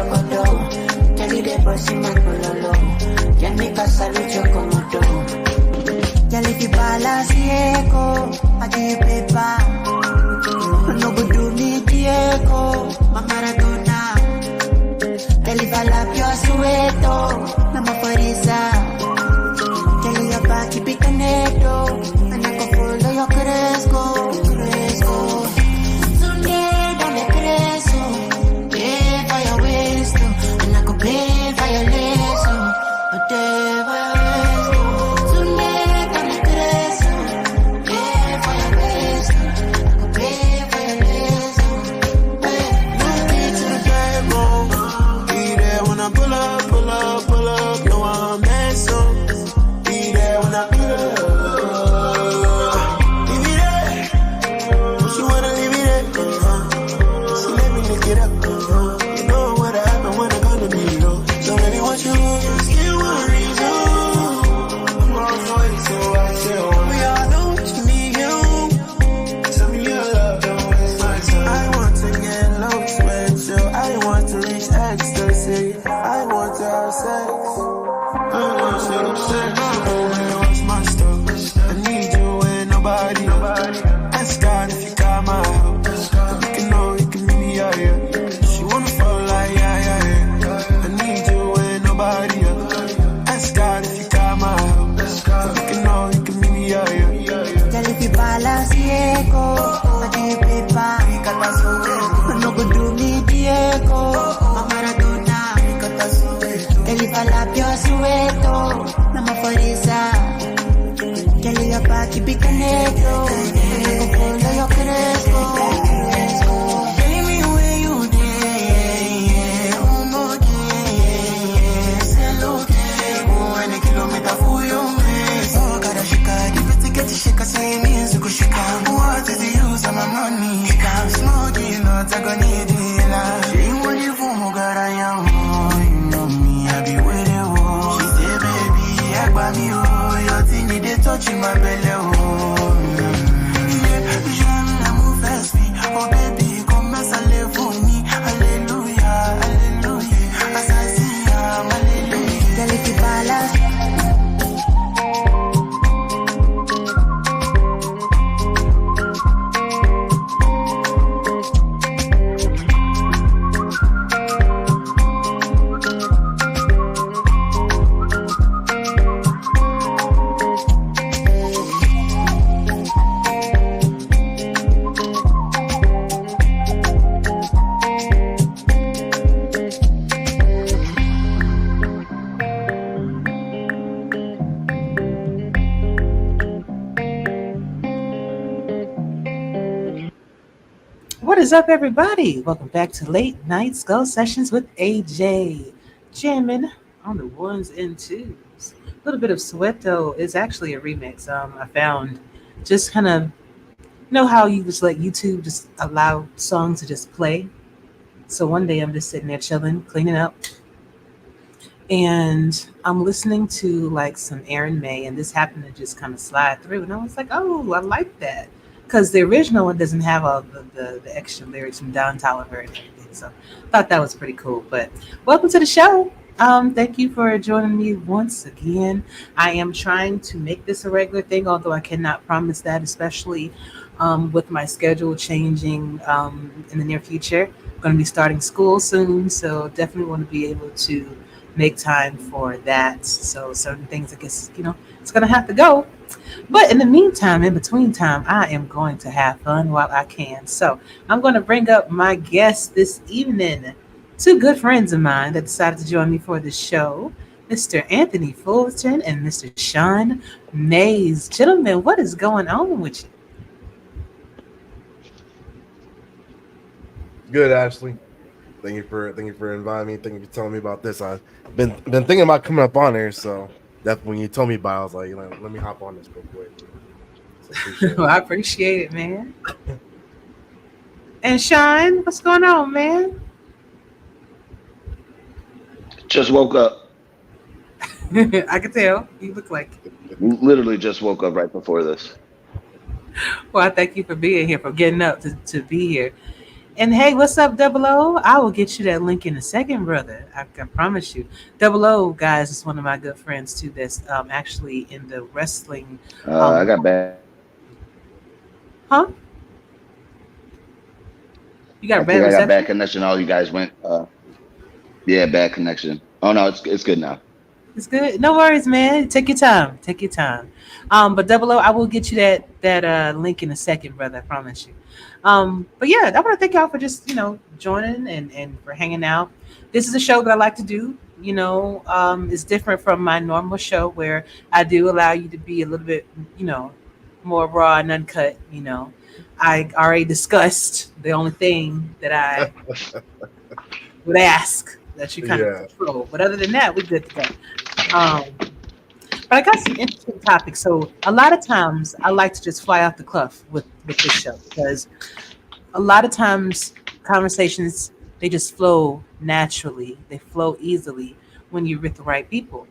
Jogodo. Jelly de bossy man pololo. Yanika salute your komodo. Jelly fi balance echo. I give you paper. No go do me Diego. My Maradona. Jelly fall up your sueto. Nama Parisa. Jelly your back keep it connected. And I go follow your Cresco. What is up, everybody? Welcome back to Late Night Skull Sessions with AJ. Jamming on the ones and twos. A little bit of Soweto is actually a remix I found. Just kind of, how you just let YouTube just allow songs to just play. So one day I'm just sitting there chilling, cleaning up. And I'm listening to like some Aaron May, and this happened to just kind of slide through. And I was like, oh, I like that. Because the original one doesn't have all the extra lyrics from Don Toliver and everything. So I thought that was pretty cool. But welcome to the show. Thank you for joining me once again. I am trying to make this a regular thing, although I cannot promise that, especially with my schedule changing in the near future. I'm going to be starting school soon, so definitely want to be able to make time for that. So certain things, I guess, it's going to have to go. But in the meantime, in between time, I am going to have fun while I can. So I'm going to bring up my guests this evening, two good friends of mine that decided to join me for the show, Mr. Anthony Fullerton and Mr. Sean Mays. Gentlemen, what is going on with you? Good, Ashley. Thank you for inviting me. Thank you for telling me about this. I've been thinking about coming up on here, so that's when you told me about it, I was like, let me hop on this real quick. So I appreciate it, man. And Sean, what's going on, man? Just woke up. I can tell. You look like Literally just woke up right before this. Well, I thank you for being here, for getting up to be here. And hey, what's up, Double O? I will get you that link in a second, brother. I promise you. Double O, guys, is one of my good friends too. That's actually in the wrestling. I Um, got bad. huh? You got I a bad think I got bad reception? connection. All you guys went. Yeah, bad connection. Oh no, it's good now. It's good. No worries, man. Take your time. Take your time. But Double O, I will get you that link in a second, brother. I promise you. But yeah, I want to thank y'all for just joining and for hanging out. This is a show that I like to do. It's different from my normal show where I do allow you to be a little bit, more raw and uncut. I already discussed the only thing that I would ask that you kind of Yeah. control. But other than that, we're good to go. Um, but I got some interesting topics. So a lot of times I like to just fly off the cuff with this show because a lot of times conversations they just flow naturally. They flow easily when you're with the right people.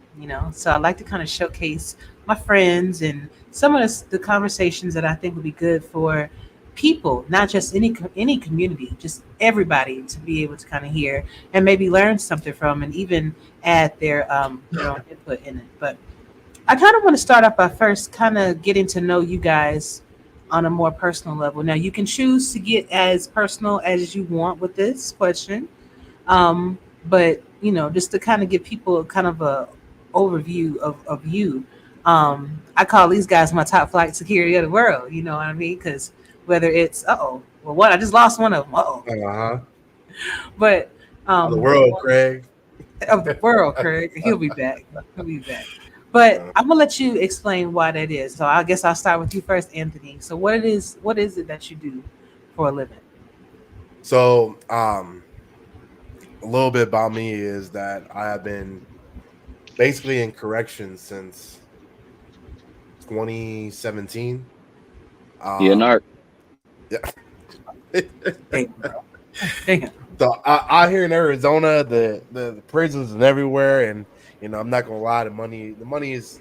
So I like to kind of showcase my friends and some of the conversations that I think would be good for people, not just any community, just everybody to be able to kind of hear and maybe learn something from and even add their own input in it. But I kind of want to start off by first kind of getting to know you guys on a more personal level. Now, you can choose to get as personal as you want with this question, but just to kind of give people kind of a overview of you. I call these guys my top flight security of the world. You know what I mean? Because whether it's well, what I just lost one of them. Uh-huh. But The world, Craig. of the world, Craig. He'll be back. He'll be back. But I'm gonna let you explain why that is. So I guess I'll start with you first, Anthony. So what is it that you do for a living? So, a little bit about me is that I have been basically in corrections since 2017. Yeah, narc. Yeah. Damn, bro. Damn. So out here in Arizona, the prisons and everywhere, and I'm not gonna lie, the money is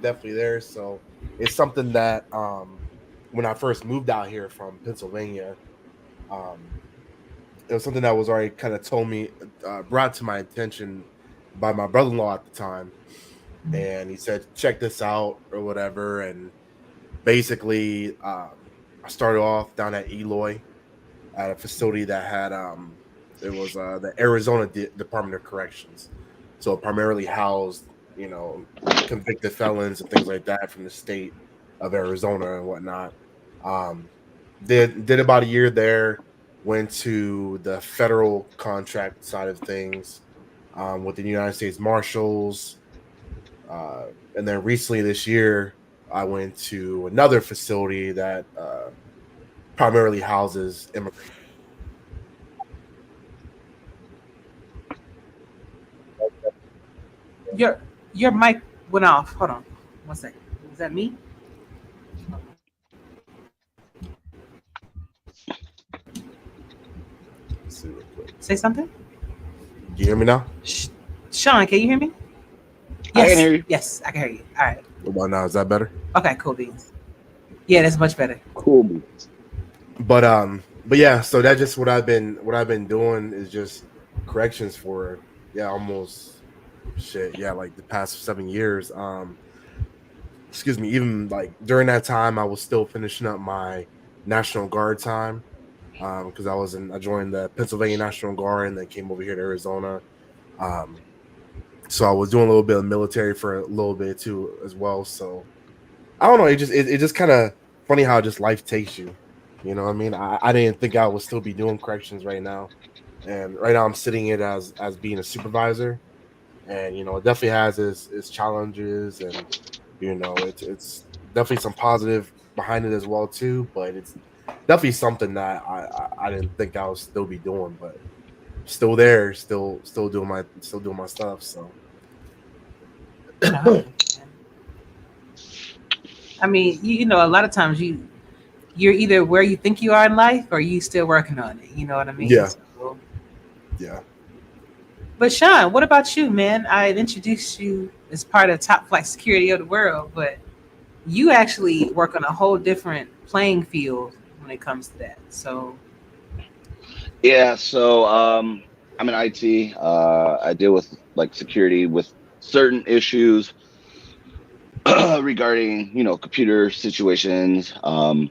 definitely there. So it's something that when I first moved out here from Pennsylvania, um, it was something that was already kind of brought to my attention by my brother-in-law at the time, and he said, "Check this out" or whatever. And basically, I started off down at Eloy at a facility that had it was the Arizona Department of Corrections, so it primarily housed convicted felons and things like that from the state of Arizona and whatnot. Did about a year there, went to the federal contract side of things with the United States Marshals, and then recently this year I went to another facility that primarily houses immigrants. Your mic went off. Hold on, 1 second. Was that me? Let's see real quick. Say something. Can you hear me now? Sean, can you hear me? I can hear you. Yes, I can hear you. All right. What about now? Is that better? Okay, cool beans. Yeah, that's much better. Cool. But yeah, so that's just what I've been doing is just corrections for almost like the past 7 years. Excuse me, even like during that time I was still finishing up my National Guard time. Because I joined the Pennsylvania National Guard and then came over here to Arizona. So I was doing a little bit of military for a little bit too as well. So I don't know, it just kind of funny how just life takes you. You know what I mean? I didn't think I would still be doing corrections right now. And right now I'm sitting it as being a supervisor. And it definitely has its challenges, and it's definitely some positive behind it as well too, but it's definitely something that I didn't think I would still be doing, but still there, still doing my stuff. So I mean, a lot of times you're either where you think you are in life or you still working on it. You know what I mean? Yeah. So, yeah. But Sean, what about you, man? I introduced you as part of Top Flight Security of the World, but you actually work on a whole different playing field when it comes to that. So Yeah, so I'm in IT. I deal with like security with certain issues regarding, computer situations. Oh,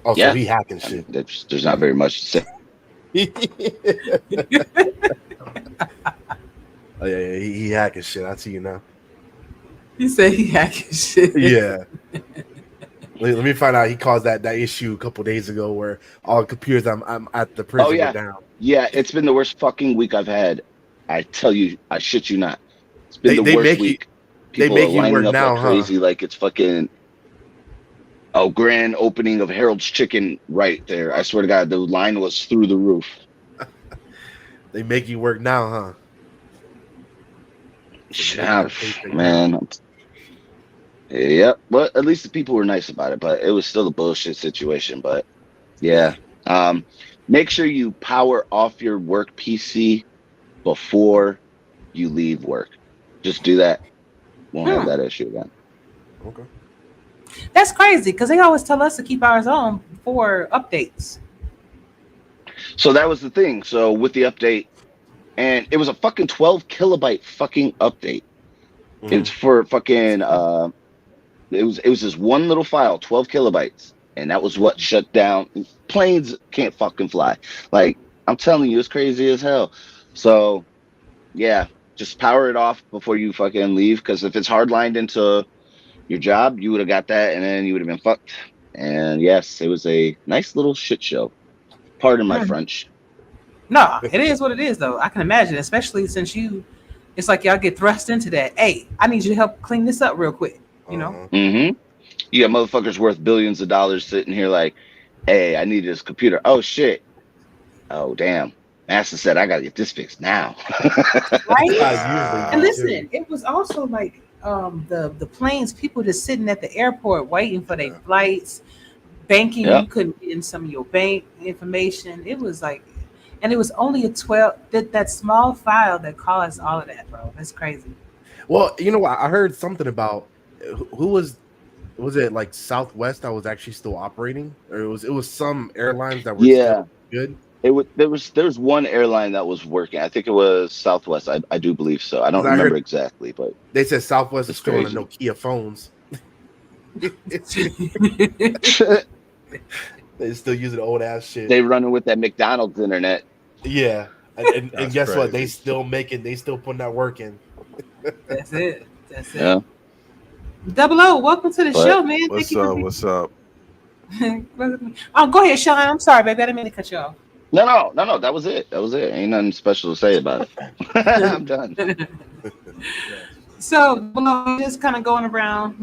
so Yeah, he hacking I mean, shit. there's not very much to say. Oh yeah, he hacking shit. I see you now. He said he hacking shit. Yeah. Let me find out. He caused that issue a couple days ago where all the computers I'm at the Oh prison were yeah, down. yeah. It's been the worst fucking week I've had. I tell you, I shit you not. It's been They the they worst make you week. they People are make you lining work up like now, huh? crazy, like it's fucking a grand opening of Harold's Chicken right there. I swear to God, the line was through the roof. They make you work now, huh? So they making Yeah, that paycheck now. man. Yep. But at least the people were nice about it. But it was still a bullshit situation. But yeah. Um, Make sure you power off your work PC before you leave work. Just do that. Won't have Hmm. that issue again. Okay. That's crazy because they always tell us to keep ours on for updates. So that was the thing. So with the update, and it was a fucking 12 kilobyte fucking update. It's Mhm. for fucking it was this one little file, 12 kilobytes, and that was what shut down. Planes can't fucking fly. Like I'm telling you, it's crazy as hell. So yeah, just power it off before you fucking leave. Because if it's hardlined into your job, you would have got that, and then you would have been fucked. And yes, it was a nice little shit show. Pardon my Hmm. French. No, it is what it is, though. I can imagine, especially since it's like y'all get thrust into that. Hey, I need you to help clean this up real quick. You know? Uh-huh. Mm-hmm. You got motherfuckers worth billions of dollars sitting here like, hey, I need this computer. Oh shit. Oh damn. Master said I gotta get this fixed now. Right? I usually And do Wow. too. listen, it was also like the planes, people just sitting at the airport waiting for their Yeah. flights, banking when Yep. you couldn't get in some of your bank information. It was like, and it was only a 12 that small file that caused all of that, bro. That's crazy. Well, you know what? I heard something about who was it like Southwest that was actually still operating, or it was some airlines that were still Yeah. good. There was one airline that was working. I think it was Southwest. I do believe so. I Because don't I remember heard exactly, but they said Southwest is it's still on the crazy. Nokia phones. They still using old ass shit. They running with that McDonald's internet. Yeah, and That's guess what? They crazy. still putting that work in. That's it. That's it. Yeah. Double O, welcome to the But show, man. Thank What's you for up? being. What's up? Oh, go ahead, Sean. I'm sorry, baby. I didn't mean to cut you no. That was it. That was it. Ain't nothing special to say about it. I'm done. off. So, well, just kind of going around,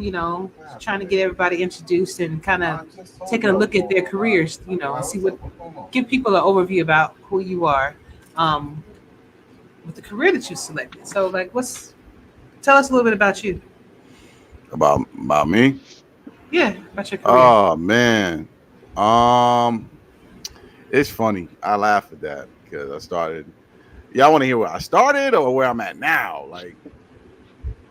trying to get everybody introduced and kind of taking a look at their careers, and give people an overview about who you are, um, with the career that you selected. So, like, tell us a little bit about you. About me? Yeah, about your career. Oh man. Um, it's funny. I laugh at that because I started. Y'all want to hear where I started or where I'm at now? Like,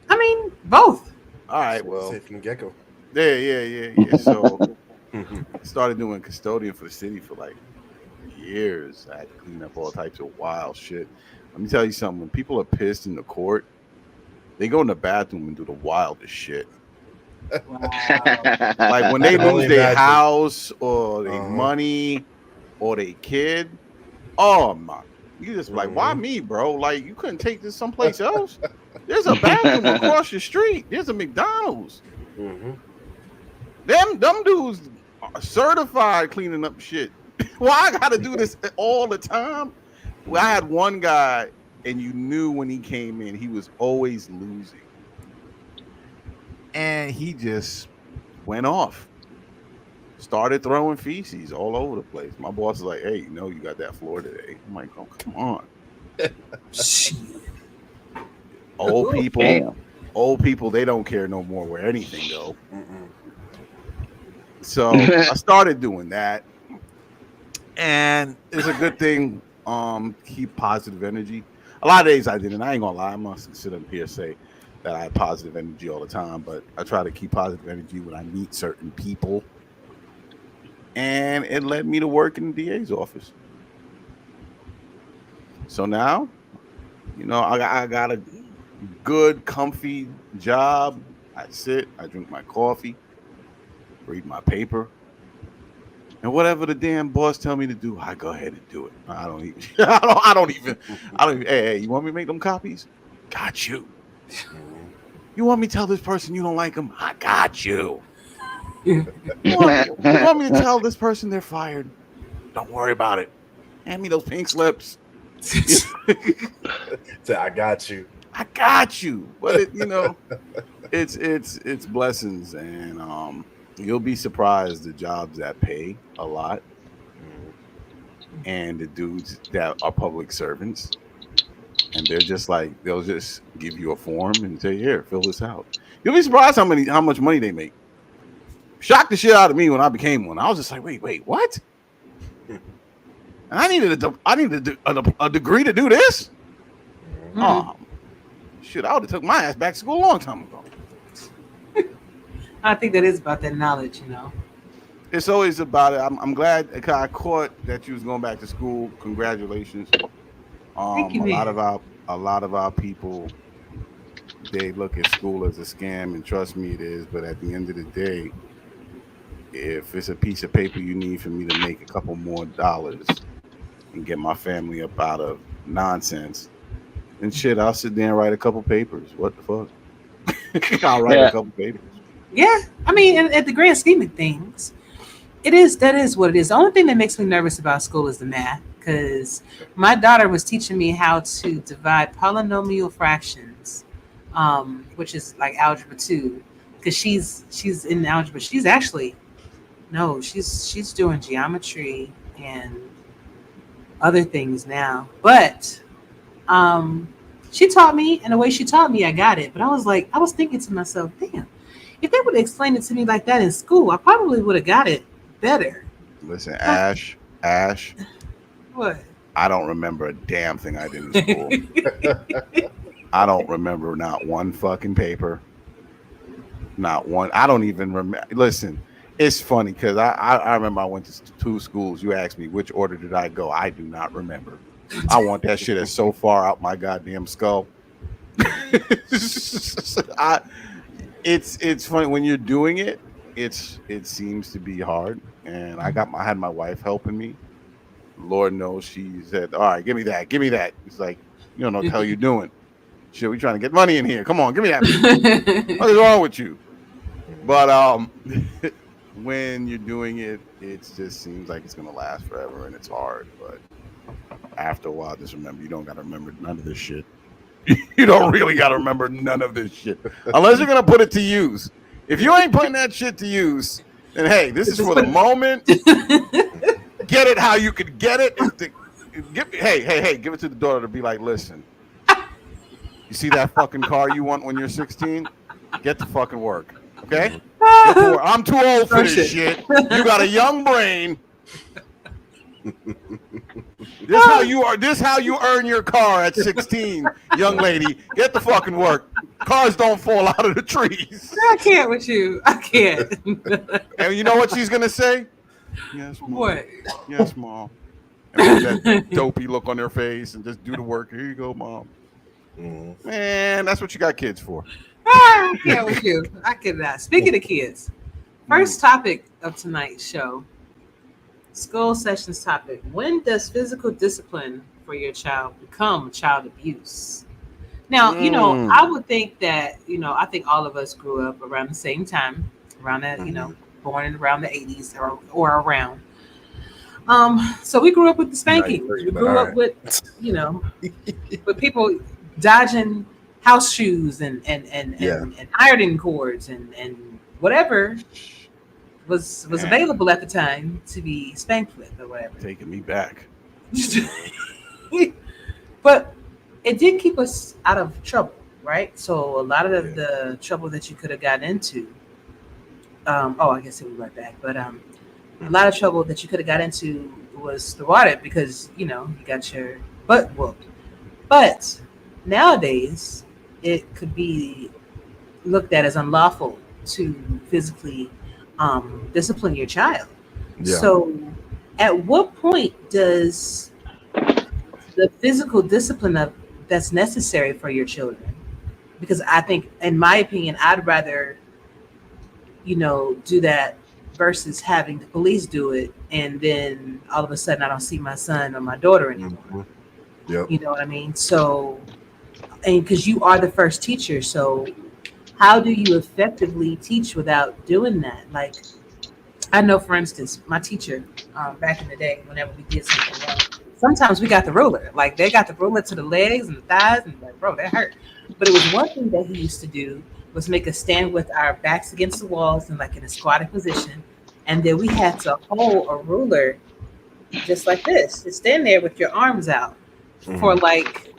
I mean, both. all right, well, Say from the get go. yeah. So I started doing custodian for the city for like years. I had to clean up all types of wild shit. Let me tell you something. When people are pissed in the court, they go in the bathroom and do the wildest shit. Wow. Like when they I can only lose their imagine. house or their Uh-huh. money or their kid. Oh my. You just like, why Mhm. me, bro? Like you couldn't take this someplace else? There's a bathroom across the street. There's a McDonald's. Mhm. Them dudes are certified cleaning up shit. Why I gotta do this all the time? Well, I had one guy, and you knew when he came in, he was always losing. And he just went off. Started throwing feces all over the place. My boss is like, hey, you got that floor today. I'm like, oh, come on. Shit. Old people, Damn. they don't care no more where anything go. Mm-mm. So I started doing that. And it's a good thing. Keep positive energy. A lot of days I didn't. I ain't gonna lie. I must sit up here and say that I have positive energy all the time, but I try to keep positive energy when I meet certain people. And it led me to work in the DA's office. So now, I got a good, comfy job. I sit, I drink my coffee, read my paper, and whatever the damn boss tell me to do, I go ahead and do it. I don't even. I don't even. Hey, you want me to make them copies? Got you. You want me to tell this person you don't like them? I got you. You want me to tell this person they're fired? Don't worry about it. Hand me those pink slips. So I got you. I got you. But it's blessings, and you'll be surprised the jobs that pay a lot, and the dudes that are public servants, and they're just like, they'll just give you a form and say, here, fill this out. You'll be surprised how much money they make. Shocked the shit out of me when I became one. I was just like, wait, what? And I needed a degree to do this? Shit, I would have took my ass back to school a long time ago. I think that is about that knowledge, It's always about it. I'm glad I caught that you was going back to school. Congratulations. Thank you, a lot of our people, they look at school as a scam, and trust me, it is. But at the end of the day, if it's a piece of paper you need for me to make a couple more dollars and get my family up out of nonsense, then shit, I'll sit there and write a couple papers. What the fuck? I'll write a couple papers. Yeah, I mean, at the grand scheme of things, that is what it is. The only thing that makes me nervous about school is the math, because my daughter was teaching me how to divide polynomial fractions, which is like algebra 2, because she's in algebra. She's actually she's doing geometry and other things now, but she taught me, and the way she taught me, I got it. But I was thinking to myself, damn, if they would have explained it to me like that in school, I probably would have got it better. Listen, Ash. What? I don't remember a damn thing I did in school. I don't remember not one fucking paper. Not one. I don't even remember. Listen, it's funny because I remember I went to 2 schools. You asked me which order did I go. I do not remember. I want that shit so far out my goddamn skull. It's funny when you're doing it. It seems to be hard, and I had my wife helping me. Lord knows she said, "All right, give me that." It's like, you don't know what the hell you're doing. Shit, we trying to get money in here. Come on, give me that. What is wrong with you? But when you're doing it, it just seems like it's gonna last forever, and it's hard. But after a while, just remember, you don't gotta remember none of this shit. You don't really gotta remember none of this shit unless you're gonna put it to use. If you ain't putting that shit to use, then hey, this is for the moment. Get it how you could get it. Hey, give it to the daughter to be like, listen, you see that fucking car you want when you're 16? Get to fucking work, okay? I'm too old for this shit. You got a young brain. This how you earn your car at 16, young lady. Get the fucking work. Cars don't fall out of the trees. I can't with you. I can't. And you know what she's gonna say? Yes, Mom. What? Yes, Mom. And with that dopey look on their face and just do the work. Here you go, Mom. Man, that's what you got kids for. I can't with you. I cannot. Speaking of kids, first topic of tonight's show, school sessions topic. When does physical discipline for your child become child abuse? Now, I would think that, I think all of us grew up around the same time, around that, born in around the 80s or around. So we grew up with the spanking. We grew up with, with people dodging house shoes and ironing cords and whatever was available at the time to be spanked with or whatever. Taking me back. But it did keep us out of trouble, right? So a lot of the trouble that you could have gotten into, I guess it was right back, but a lot of trouble that you could have got into was thwarted because, you got your butt whooped. But nowadays, it could be looked at as unlawful to physically discipline your child. Yeah. So at what point does the physical discipline of that's necessary for your children. Because I think, in my opinion, I'd rather, do that versus having the police do it, and then all of a sudden I don't see my son or my daughter anymore. Mhm. Yep. You know what I mean? So, and because you are the first teacher, so how do you effectively teach without doing that? Like, I know, for instance, my teacher back in the day, whenever we did something wrong, sometimes we got the ruler. Like, they got the ruler to the legs and the thighs, and like, bro, that hurt. But it was one thing that he used to do was make us stand with our backs against the walls and like in a squatted position, and then we had to hold a ruler just like this, just stand there with your arms out for like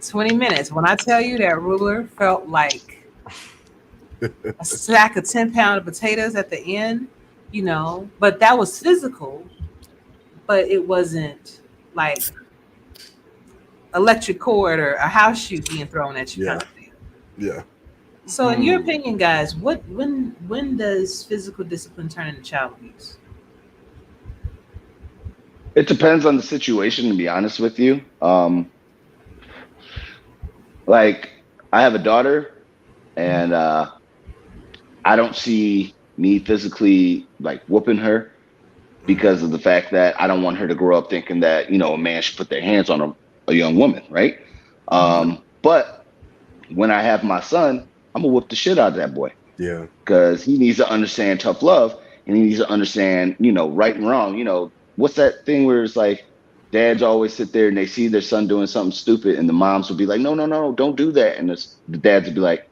20 minutes. When I tell you that ruler felt like a sack of 10-pound potatoes at the end, but that was physical, but it wasn't like electric cord or a house shoe being thrown at you. Yeah. Kind of thing. Yeah. So in your opinion, guys, when does physical discipline turn into child abuse? It depends on the situation, to be honest with you. Like, I have a daughter, and I don't see me physically like whooping her because of the fact that I don't want her to grow up thinking that, a man should put their hands on a young woman, right? But when I have my son, I'm gonna whoop the shit out of that boy. Yeah. Because he needs to understand tough love, and he needs to understand, right and wrong. What's that thing where it's like dads always sit there and they see their son doing something stupid, and the moms will be like, no, don't do that. And the dads will be like,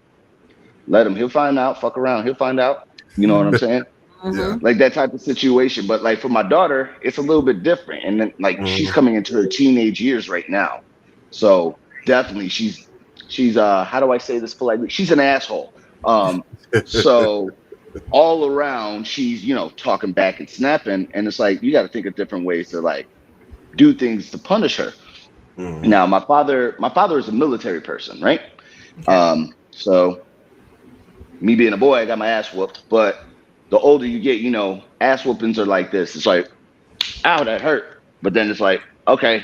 let him, he'll find out, fuck around, he'll find out. You know what I'm saying? Yeah. Like that type of situation. But like for my daughter, it's a little bit different. And then like she's coming into her teenage years right now. So definitely she's how do I say this politely? She's an asshole. So all around she's, talking back and snapping. And it's like, you got to think of different ways to like do things to punish her. Now, my father is a military person, right? Okay. So me being a boy, I got my ass whooped. But the older you get, ass whoopings are like this. It's like, ow, that hurt. But then it's like, okay,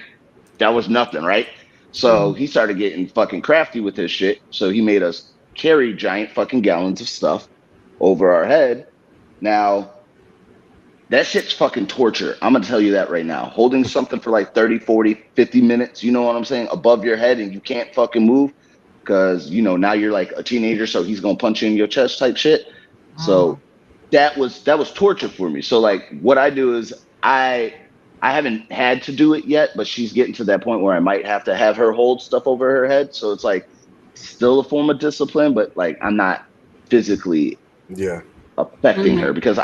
that was nothing, right? So he started getting fucking crafty with his shit. So he made us carry giant fucking gallons of stuff over our head. Now, that shit's fucking torture. I'm going to tell you that right now. Holding something for like 30, 40, 50 minutes, you know what I'm saying, above your head, and you can't fucking move because, now you're like a teenager, so he's going to punch you in your chest type shit. So that was torture for me. So like what I do is I haven't had to do it yet, but she's getting to that point where I might have to have her hold stuff over her head. So it's like still a form of discipline, but like I'm not physically affecting her, because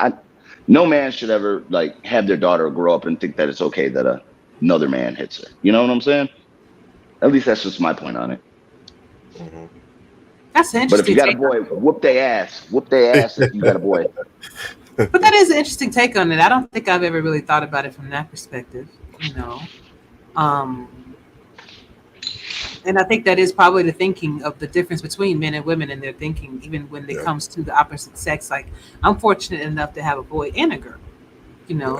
no man should ever like have their daughter grow up and think that it's okay that another man hits her. You know what I'm saying? At least that's just my point on it. That's interesting. But if you got a boy, whoop their ass. Whoop their ass if you got a boy. But that is an interesting take on it. I don't think I've ever really thought about it from that perspective, And I think that is probably the thinking of the difference between men and women and their thinking, even when it comes to the opposite sex. Like, I'm fortunate enough to have a boy and a girl,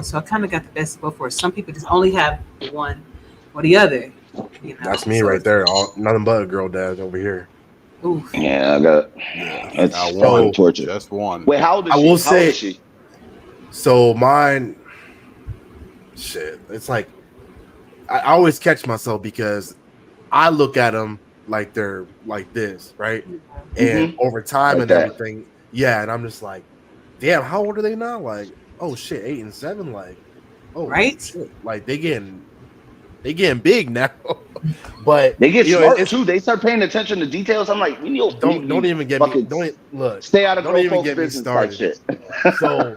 so I kind of got the best of both worlds. Some people just only have one or the other. That's me right there. Nothing but a girl dad over here. Oof. Yeah, I got it's one torture. Just one. Wait, how old is I she? will How say, old is she? So mine, shit. It's like I always catch myself because I look at them like they're like this, right? And over time Like and that. everything, and I'm just like, damn, how old are they now? Like, oh shit, 8 and 7, like, oh Right? shit. Like they getting big now. But They get you know, smart it's- too. They start paying attention to details. I'm like, don't even get me. fucking Don't look. stay out of don't grown even folks' get me business type started. shit. So,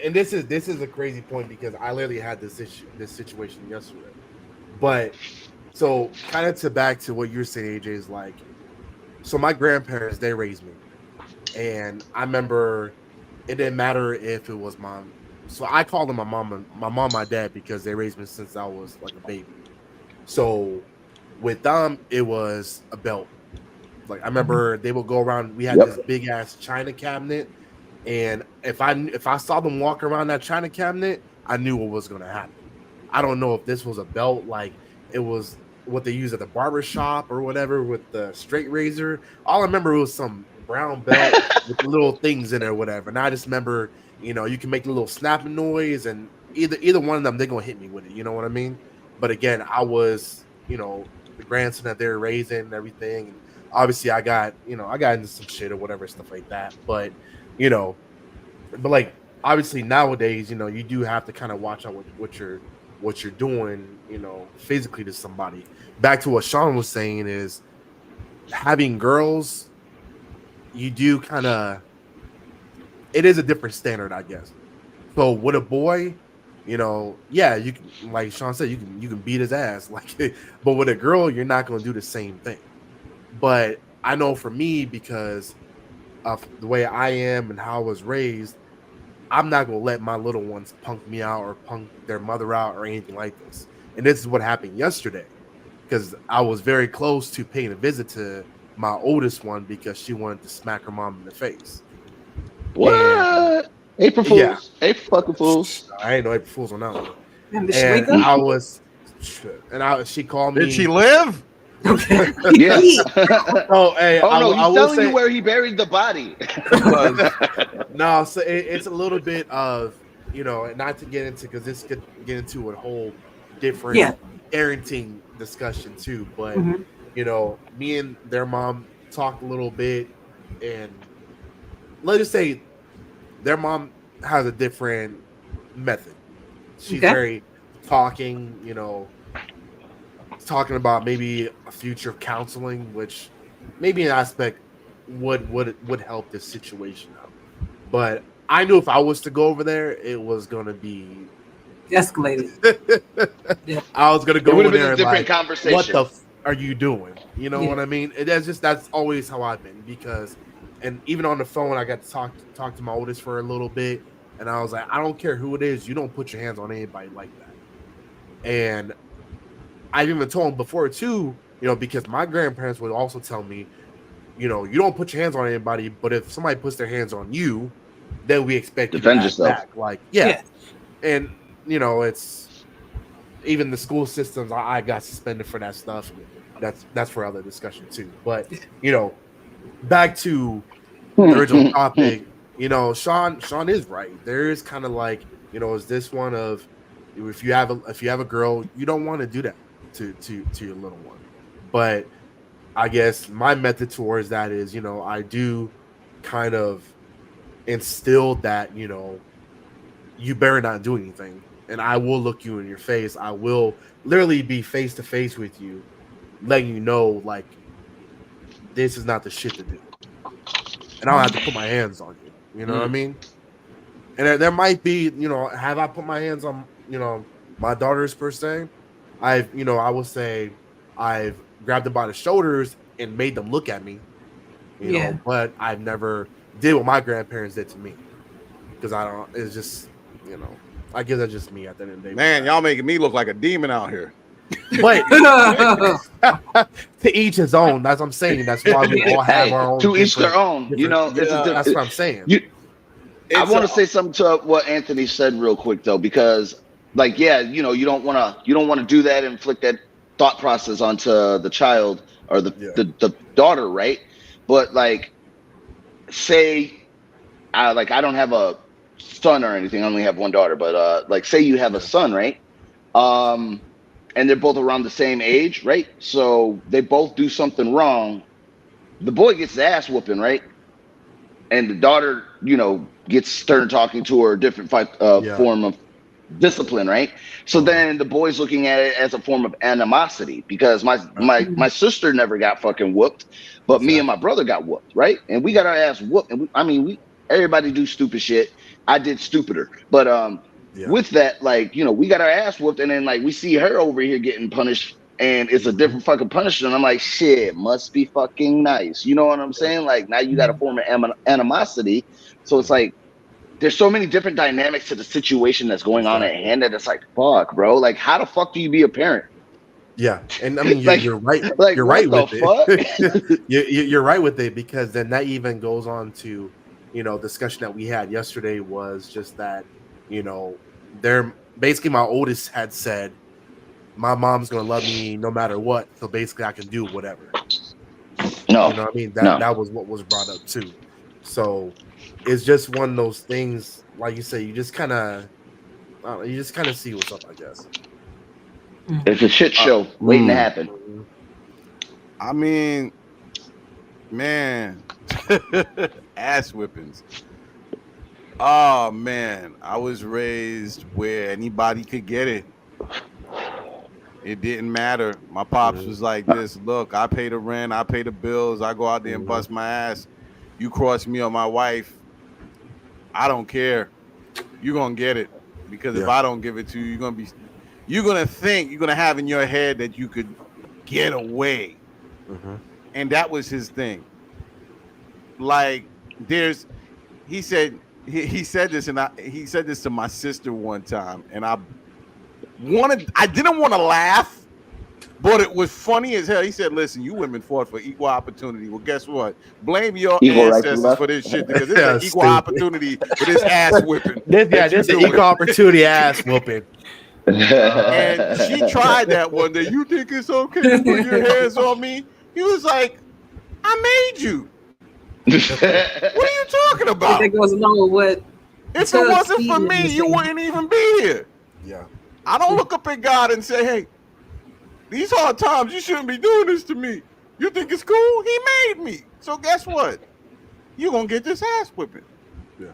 and this is a crazy point because I literally had this situation yesterday. But so kind of back to what you're saying, AJ, is like, so my grandparents, they raised me, and I remember it didn't matter if it was my, so I called them my mom, my dad, because they raised me since I was like a baby. So with them, it was a belt. Like I remember they would go around. We had this big ass china cabinet, and if I saw them walk around that china cabinet, I knew what was going to happen. I don't know if this was a belt, like it was what they use at the barber shop or whatever with the straight razor. All I remember was some brown belt with little things in it or whatever. And I just remember, you can make a little snapping noise, and either one of them, they're gonna hit me with it. You know what I mean? But again, I was, the grandson that they're raising and everything. And obviously I got into some shit or whatever, stuff like that. But, but like obviously nowadays, you do have to kind of watch out what you're doing, physically to somebody. Back to what Sean was saying is having girls, you do kind of, it is a different standard, I guess. So with a boy, yeah, you can, like Sean said, you can beat his ass, like, but with a girl, you're not going to do the same thing. But I know for me, because of the way I am and how I was raised, I'm not going to let my little ones punk me out or punk their mother out or anything like this. And this is what happened yesterday, because I was very close to paying a visit to my oldest one because she wanted to smack her mom in the face. What? April Fools. Yeah. April fucking Fools. I ain't no April Fools on that one. And she called me. Did she live? Okay. Yeah. Oh, hey, Oh no, I he's will telling say, you where he buried the body. no, so it's a little bit of, not to get into, because this could get into a whole different parenting discussion too. But me and their mom talked a little bit, and let's just say their mom has a different method. She's very talking, talking about maybe a future of counseling, which maybe an aspect would help this situation out. But I knew if I was to go over there, it was gonna be escalated. I was gonna go It would over have been there a different like, conversation. what the are you doing? You know what I mean? That's always how I've been, because, and even on the phone, I got to talk to my oldest for a little bit, and I was like, I don't care who it is, you don't put your hands on anybody like that. And I've even told him before too, because my grandparents would also tell me, you don't put your hands on anybody, but if somebody puts their hands on you, then we expect defend you to yourself. back. Like, yeah. And it's even the school systems. I got suspended for that stuff. That's for other discussion too. But back to the original topic. Sean is right. There is kind of like, is this one of, if you have a girl, you don't want to do that to your little one. But I guess my method towards that is, I do kind of instill that, you better not do anything, and I will look you in your face. I will literally be face to face with you, letting you know, like, this is not the shit to do, and I don't have to put my hands on you. You know what I mean? And there might be, have I put my hands on, my daughters per se? I will say I've grabbed them by the shoulders and made them look at me, know, but I've never did what my grandparents did to me, because it's just, I guess that's just me at the end of the day. Man, y'all making me look like a demon out here. But to each his own. That's what I'm saying. That's why we all have our own. To each their own. That's what I'm saying. I want to say something to what Anthony said real quick though, because like, you don't want to do that, inflict that thought process onto the child or the daughter, right? But like, say, I don't have a son or anything. I only have one daughter, but like, say you have a son, right? And they're both around the same age, right? So they both do something wrong. The boy gets the ass whooping, right? And the daughter, gets stern talking to her, a different form of discipline, right? So then the boy's looking at it as a form of animosity, because my sister never got fucking whooped, but me and my brother got whooped, right? And we got our ass whooped. And everybody do stupid shit. I did stupider, but with that, like, we got our ass whooped, and then like we see her over here getting punished, and it's a different fucking punishment. I'm like, shit, must be fucking nice. You know what I'm saying? Like, now you got a form of animosity. So it's like, there's so many different dynamics to the situation that's going on at hand that it's like, fuck, bro. Like, how the fuck do you be a parent? Yeah, and I mean, you're right. Like, you're right with it. You're right with it, because then that even goes on to, discussion that we had yesterday was just that, they're basically, my oldest had said, my mom's gonna love me no matter what. So basically, I can do whatever. No, You know what I mean? no. That was what was brought up too. So it's just one of those things, like you say, you just kind of see what's up, I guess. It's a shit show waiting to happen. I mean, man, ass whippings. Oh man, I was raised where anybody could get it. It didn't matter. My pops was like this. Look, I pay the rent, I pay the bills, I go out there and bust my ass. You cross me or my wife, I don't care. You're gonna get it. Because if I don't give it to you, you're gonna have in your head that you could get away. And that was his thing. Like, he said this, and he said this to my sister one time, and I didn't want to laugh, but it was funny as hell. He said, "Listen, you women fought for equal opportunity. Well, guess what? Blame your ancestors for this shit, because this is an equal opportunity for this ass whipping." This is an equal opportunity ass whooping. And she tried that one day. You think it's okay to put your hands on me? He was like, "I made you. What are you talking about? That goes along with what. If it wasn't for me, you wouldn't even be here." Yeah. I don't look up at God and say, "Hey, these hard times, you shouldn't be doing this to me. You think it's cool? He made me. So guess what? You're going to get this ass whipping." Yeah.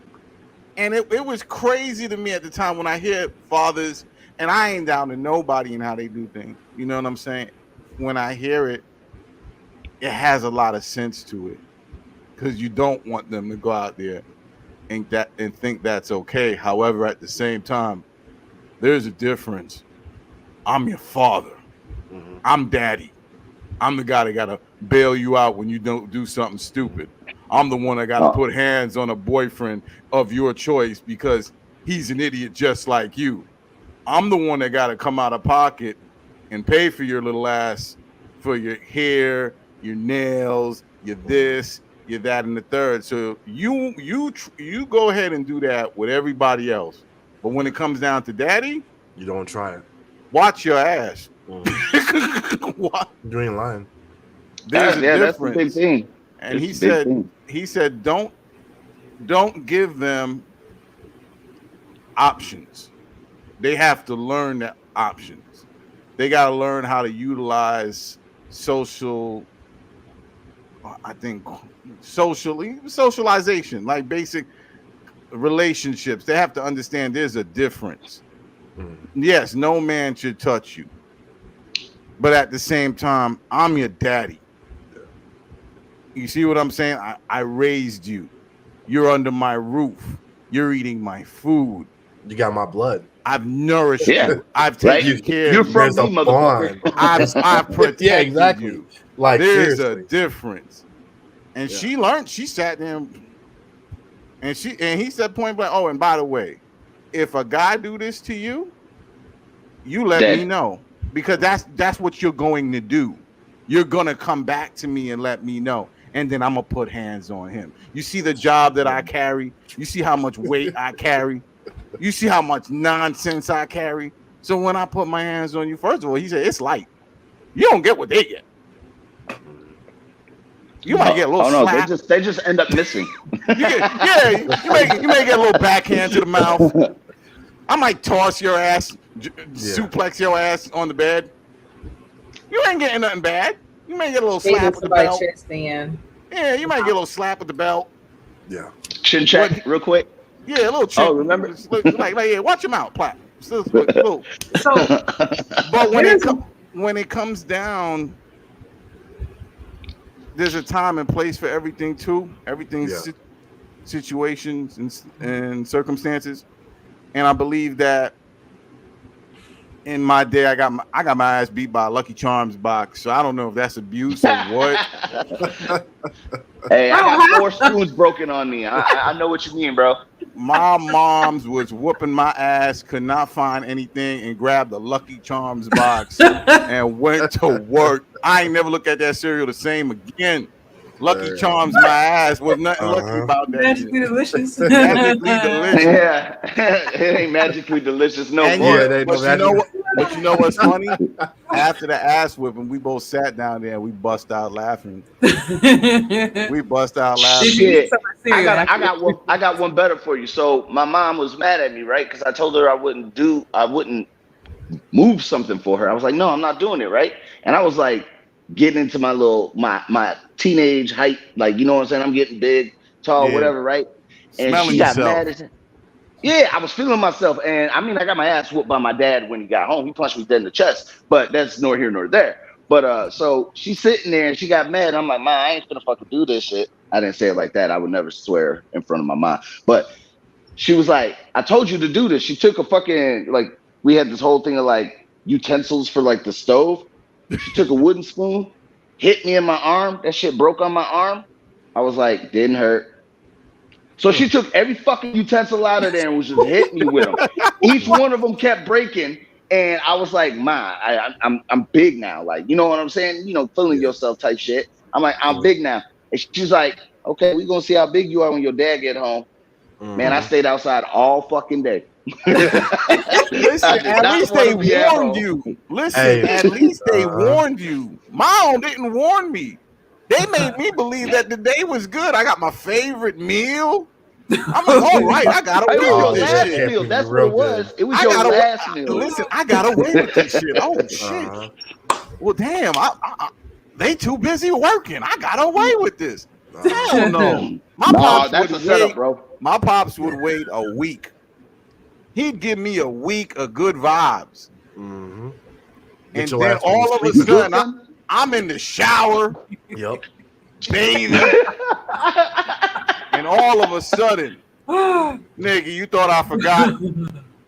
And it was crazy to me at the time when I hear fathers, and I ain't down to nobody in how they do things. You know what I'm saying? When I hear it, it has a lot of sense to it, because you don't want them to go out there and think that's okay. However, at the same time, there's a difference. I'm your father. I'm daddy. I'm the guy that got to bail you out when you don't do something stupid. I'm the one that got to put hands on a boyfriend of your choice because he's an idiot just like you. I'm the one that got to come out of pocket and pay for your little ass, for your hair, your nails, your this, your that, and the third. So you go ahead and do that with everybody else. But when it comes down to daddy, you don't try it. Watch your ass. What? You ain't lying. There's a difference. That's the big thing. And he said, don't give them options. They have to learn the options. They got to learn how to utilize socialization, like basic relationships. They have to understand there's a difference. Yes, no man should touch you, but at the same time, I'm your daddy. You see what I'm saying? I raised you. You're under my roof. You're eating my food. You got my blood. I've nourished you. I've taken care. You're from me, motherfucker. I've protected you. Like, there's seriously. a difference. And she learned. She sat there, and he said point blank, "Oh, and by the way, if a guy do this to you, you let me know, because that's what you're going to do. You're gonna come back to me and let me know, and then I'm gonna put hands on him. You see the job that I carry. You see how much weight I carry. You see how much nonsense I carry. So when I put my hands on you, first of all, he said it's light. You don't get what they get. You might get a little slap. They just end up missing. You may get a little backhand to the mouth. I might toss your ass, suplex your ass on the bed. You ain't getting nothing bad. You may get a little slap with the belt. Yeah, you might get a little slap with the belt. Yeah. Chin check, real quick. Yeah, a little chin. Oh, remember? Like, yeah, watch your mouth, Platt. So, but when it comes down, there's a time and place for everything too. Everything's situations and circumstances, and I believe that in my day, I got my ass beat by a Lucky Charms box. So I don't know if that's abuse or what. Hey, I got 4 spoons broken on me. I know what you mean, bro. My mom's was whooping my ass, could not find anything, and grabbed the Lucky Charms box and went to work. I ain't never looked at that cereal the same again. Lucky Charms, my ass, was nothing lucky about that. Magically delicious. Magically delicious. Yeah, it ain't magically delicious no more. But you know what? But you know what's funny? After the ass whipping, we both sat down there and we bust out laughing. We bust out laughing. Shit. I got one better for you. So my mom was mad at me, right? Because I told her I wouldn't move something for her. I was like, no, I'm not doing it, right? And I was like getting into my teenage height, like, you know what I'm saying? I'm getting big, tall, whatever, right? And Smelling she got yourself. mad as yeah, I was feeling myself. And I mean, I got my ass whooped by my dad when he got home. He punched me dead in the chest, but that's nor here nor there. But so she's sitting there and she got mad. I'm like, Ma, I ain't gonna fucking do this shit. I didn't say it like that. I would never swear in front of my mom. But she was like, I told you to do this. She took a fucking, like, we had this whole thing of like utensils for like the stove. She took a wooden spoon, hit me in my arm. That shit broke on my arm. I was like, didn't hurt. So she took every fucking utensil out of there and was just hitting me with them. Each one of them kept breaking. And I was like, Ma, I'm big now. Like, you know what I'm saying? You know, feeling yourself type shit. I'm like, I'm big now. And she's like, okay, we're going to see how big you are when your dad get home. Man, I stayed outside all fucking day. Listen, at least they warned you. Listen, at least they warned you. Mom didn't warn me. They made me believe that the day was good. I got my favorite meal. I'm like, all right, I got away with this shit. Meal. That's what it was. It was your last meal. Listen, I got away with this shit. Oh shit. Well, damn, they too busy working. I got away with this. Hell no. My pops would wait a week. He'd give me a week of good vibes. Mm-hmm. And then all of a sudden, I'm in the shower. Yep. Bathing. And all of a sudden, nigga, you thought I forgot.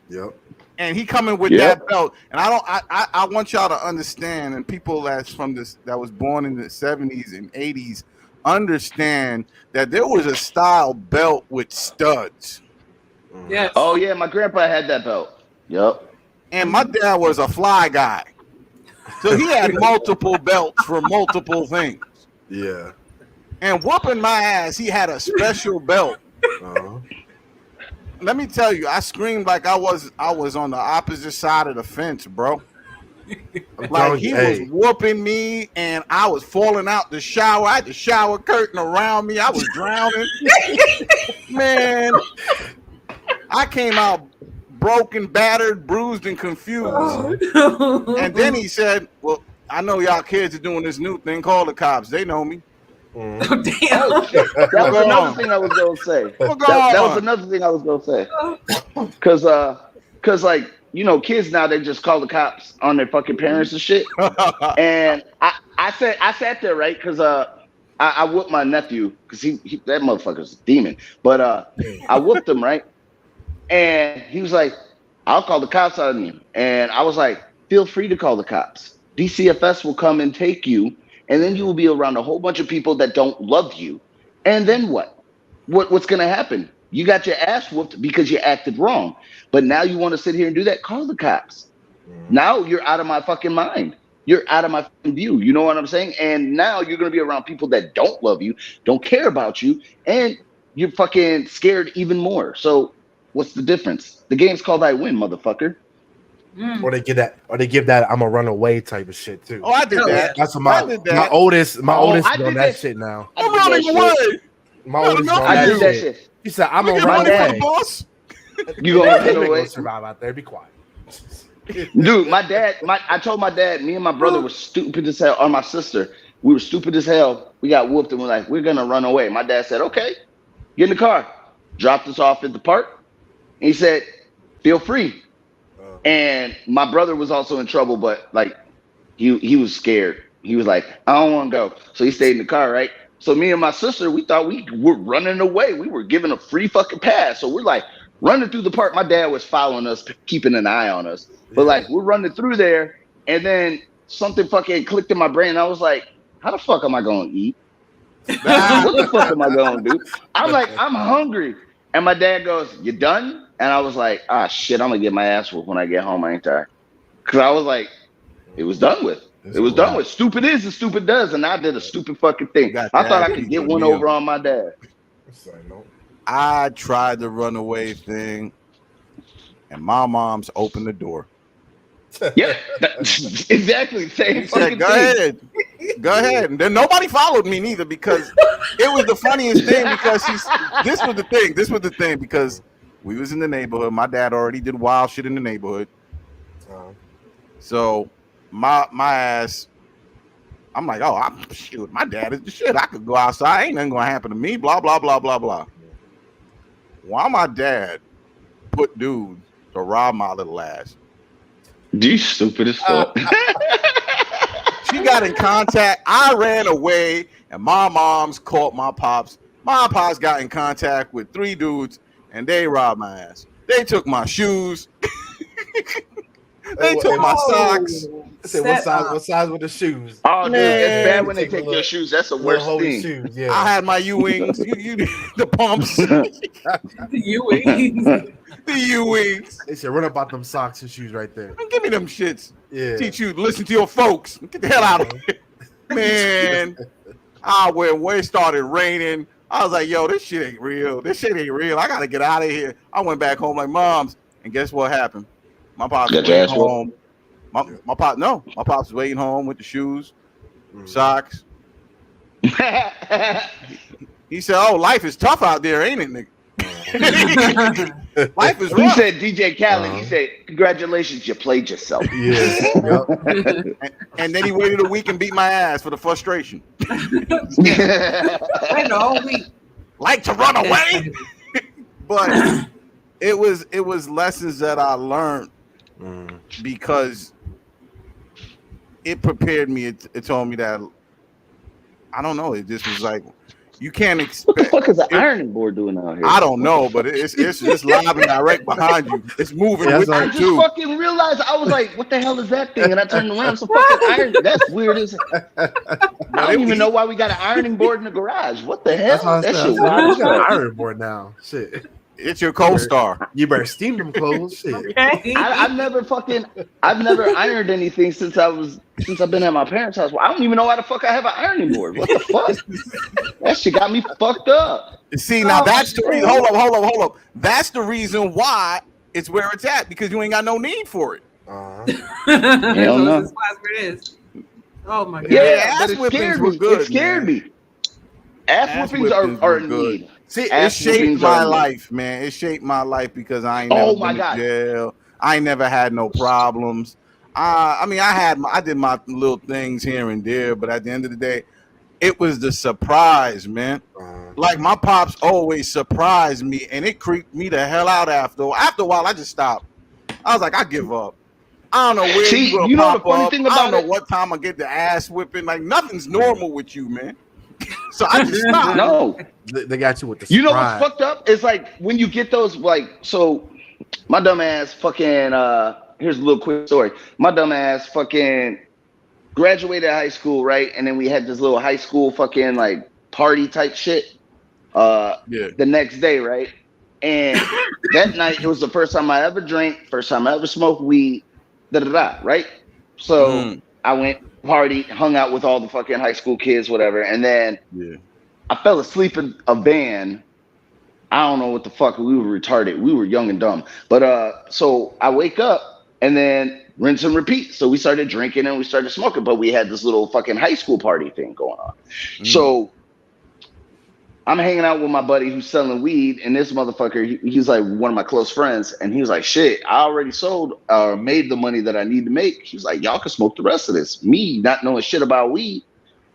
Yep. And he coming with that belt. And I want y'all to understand, and people that was born in the 70s and 80s understand that there was a style belt with studs. Yes. Oh yeah, my grandpa had that belt. Yep. And my dad was a fly guy. So he had multiple belts for multiple things. Yeah. And whooping my ass, he had a special belt. Let me tell you, I screamed like I was on the opposite side of the fence, bro. Like he was whooping me, and I was falling out the shower. I had the shower curtain around me. I was drowning. Man, I came out broken, battered, bruised, and confused. And then he said, well, I know y'all kids are doing this new thing. Call the cops. They know me. Oh, damn. That was another thing I was going to say. That was another thing I was going to say. Because, like, you know, kids now, they just call the cops on their fucking parents and shit. And I sat there, right? Because I whooped my nephew because he that motherfucker's a demon. But I whooped him, right? And he was like, I'll call the cops on you. And I was like, feel free to call the cops. DCFS will come and take you. And then you will be around a whole bunch of people that don't love you. And then what? What's going to happen? You got your ass whooped because you acted wrong. But now you want to sit here and do that? Call the cops. Now you're out of my fucking mind. You're out of my view. You know what I'm saying? And now you're going to be around people that don't love you, don't care about you, and you're fucking scared even more. So what's the difference? The game's called I win, motherfucker. Or they give that I'm a runaway type of shit too. Oh, I did that. That's my oldest is on that shit now. I'm running away. My oldest on I did that that shit. He said, I'm a running runaway. away, boss. You gonna survive out there? Be quiet. Dude, I told my dad, me and my brother were stupid as hell, or my sister, we were stupid as hell. We got whooped and we're like, we're gonna run away. My dad said, okay, get in the car. Dropped us off at the park. And he said, feel free. And my brother was also in trouble, but like he was scared. He was like, I don't want to go. So he stayed in the car, right? So me and my sister, we thought we were running away. We were given a free fucking pass. So we're like running through the park. My dad was following us, keeping an eye on us. But like we're running through there, and then something fucking clicked in my brain. I was like, how the fuck am I gonna eat? What the fuck am I gonna do? I'm like, I'm hungry. And my dad goes, you done? And I was like, shit, I'm gonna get my ass whooped when I get home, ain't I? Because I was like, it was done with. It was done with. Stupid is and stupid does. And I did a stupid fucking thing. I thought I could get one over on my dad. I tried the runaway thing, and my mom's opened the door. Yep, exactly. Same He fucking said, "Go thing. ahead, go ahead." And then nobody followed me neither because it was the funniest thing. Because this was the thing because we was in the neighborhood. My dad already did wild shit in the neighborhood, so my ass. I'm like, oh, shoot, my dad is the shit. I could go outside. Ain't nothing gonna happen to me. Blah blah blah blah blah. Why my dad put dudes to rob my little ass? You stupid as fuck. She got in contact. I ran away, and my mom's caught my pops. My pops got in contact with 3 dudes, and they robbed my ass. They took my shoes. They took my socks. I said, what size were the shoes? Oh, dude, Man, it's bad when they take take a your little- shoes. That's the Little worst holy thing. shoes, yeah. I had my U-wings, the pumps, You the U-wings. They said, run about them socks and shoes right there. Give me them shits. Yeah. Teach you to listen to your folks. Get the hell out of here. Man, when it started raining, I was like, yo, this shit ain't real. This shit ain't real. I got to get out of here. I went back home like, Moms. And guess what happened? My pops was waiting home. My pops was waiting home with the shoes, socks. He said, oh, life is tough out there, ain't it, nigga? Life is He rough. said, DJ Khaled, he said, congratulations, you played yourself. Yeah. And then he waited a week and beat my ass for the frustration. wait the whole week. Like to run away. But it was lessons that I learned because it prepared me. It told me that I don't know. It just was like you can't expect. What the fuck is an ironing board doing out here? I don't know, but it's just live and direct behind you. It's moving Yeah, with that's I you just too. fucking realized. I was like, what the hell is that thing? And I turned around, some fucking iron. That's weird as I don't even know why we got an ironing board in the garage. What the hell? That's how That I shit said. wild as You got an fuck. iron board now. Shit. It's your co-star. You better steam them clothes. Shit. I've never ironed anything since I've been at my parents' house. Well, I don't even know why the fuck I have an ironing board. What the fuck? That shit got me fucked up. See, now that's the reason. Hold up. That's the reason why it's where it's at because you ain't got no need for it. Hell no. This is where it is. Oh my god. Yeah, ass but it whippings scared were me. good, It scared man. me. Ass whippings whippings are were in good. need. See, It Ass shaped whippings my are in need. life, man. It shaped my life because I ain't Oh never my been God. to jail. I ain't never had no problems. I mean, I did my little things here and there, but at the end of the day, it was the surprise, man. Like my pops always surprised me, and it creeped me the hell out after. After a while, I just stopped. I was like, I give up. I don't know where See, you gonna you know pop the funny up. thing I don't about know it? what time I get the ass whipping. Like nothing's normal with you, man. So I just stopped. No. they got you with the You know surprise. what's fucked up? It's like when you get those, like, so my dumb ass fucking, here's a little quick story. My dumb ass fucking graduated high school, right? And then we had this little high school fucking like party type shit the next day, right? And that night, it was the first time I ever drank, first time I ever smoked weed, right? So I went party, hung out with all the fucking high school kids, whatever. And then I fell asleep in a van. I don't know what the fuck. We were retarded. We were young and dumb. But so I wake up and then rinse and repeat. So we started drinking and we started smoking, but we had this little fucking high school party thing going on. So I'm hanging out with my buddy who's selling weed, and this motherfucker, he's like one of my close friends, and he was like, shit, I already sold or made the money that I need to make. He's like, y'all can smoke the rest of this. Me not knowing shit about weed,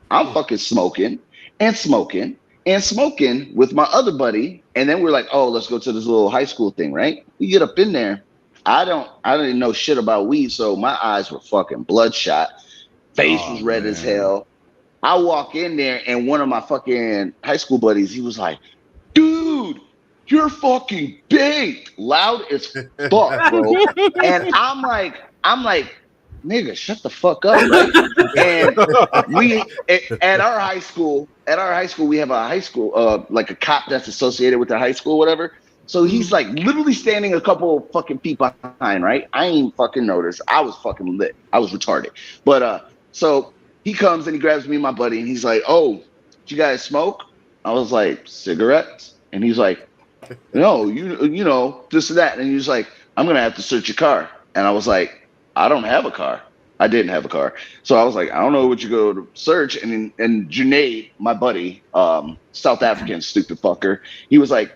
I'm fucking smoking with my other buddy. And then we're like, oh, let's go to this little high school thing, right? We get up in there. I didn't know shit about weed, so my eyes were fucking bloodshot. Face was red as hell. I walk in there, and one of my fucking high school buddies, he was like, dude, you're fucking baked. Loud as fuck, bro. And I'm like, nigga, shut the fuck up, right? And we at our high school, we have a high school, like a cop that's associated with the high school, whatever. So he's like literally standing a couple fucking feet behind, right? I ain't fucking noticed. I was fucking lit. I was retarded. But so he comes and he grabs me and my buddy, and he's like, oh, did you guys smoke? I was like, cigarettes? And he's like, no, you know, this and that. And he was like, I'm gonna have to search your car. And I was like, I don't have a car. I didn't have a car. So I was like, I don't know what you go to search. And Junaid, my buddy, South African stupid fucker, he was like,